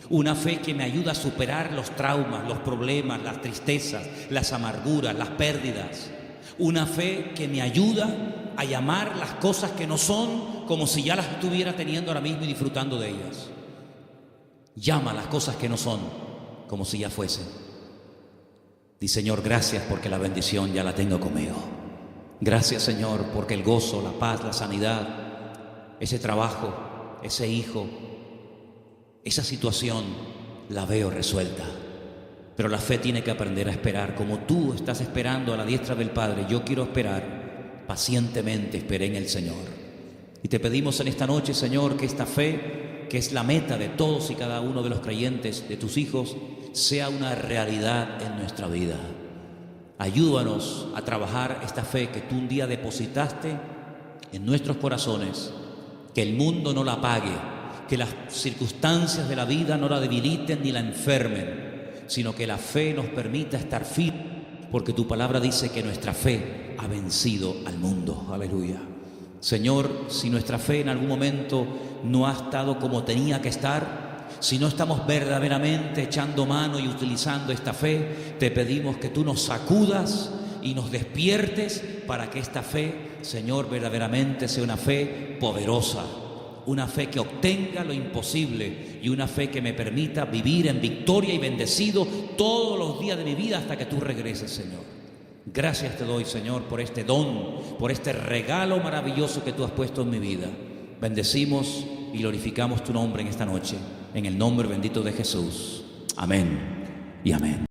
Una fe que me ayuda a superar los traumas, los problemas, las tristezas, las amarguras, las pérdidas. Una fe que me ayuda a llamar las cosas que no son como si ya las estuviera teniendo ahora mismo y disfrutando de ellas. Llama las cosas que no son como si ya fuesen. Di, Señor, gracias porque la bendición ya la tengo conmigo. Gracias, Señor, porque el gozo, la paz, la sanidad, ese trabajo, ese hijo, esa situación la veo resuelta. Pero la fe tiene que aprender a esperar. Como tú estás esperando a la diestra del Padre, yo quiero esperar pacientemente, esperé en el Señor. Y te pedimos en esta noche, Señor, que esta fe, que es la meta de todos y cada uno de los creyentes, de tus hijos, sea una realidad en nuestra vida. Ayúdanos a trabajar esta fe que tú un día depositaste en nuestros corazones, que el mundo no la apague, que las circunstancias de la vida no la debiliten ni la enfermen, sino que la fe nos permita estar firmes, porque tu palabra dice que nuestra fe ha vencido al mundo. Aleluya. Señor, si nuestra fe en algún momento no ha estado como tenía que estar, si no estamos verdaderamente echando mano y utilizando esta fe, te pedimos que tú nos sacudas y nos despiertes para que esta fe, Señor, verdaderamente sea una fe poderosa, una fe que obtenga lo imposible y una fe que me permita vivir en victoria y bendecido todos los días de mi vida hasta que tú regreses, Señor. Gracias te doy, Señor, por este don, por este regalo maravilloso que tú has puesto en mi vida. Bendecimos y glorificamos tu nombre en esta noche, en el nombre bendito de Jesús. Amén y amén.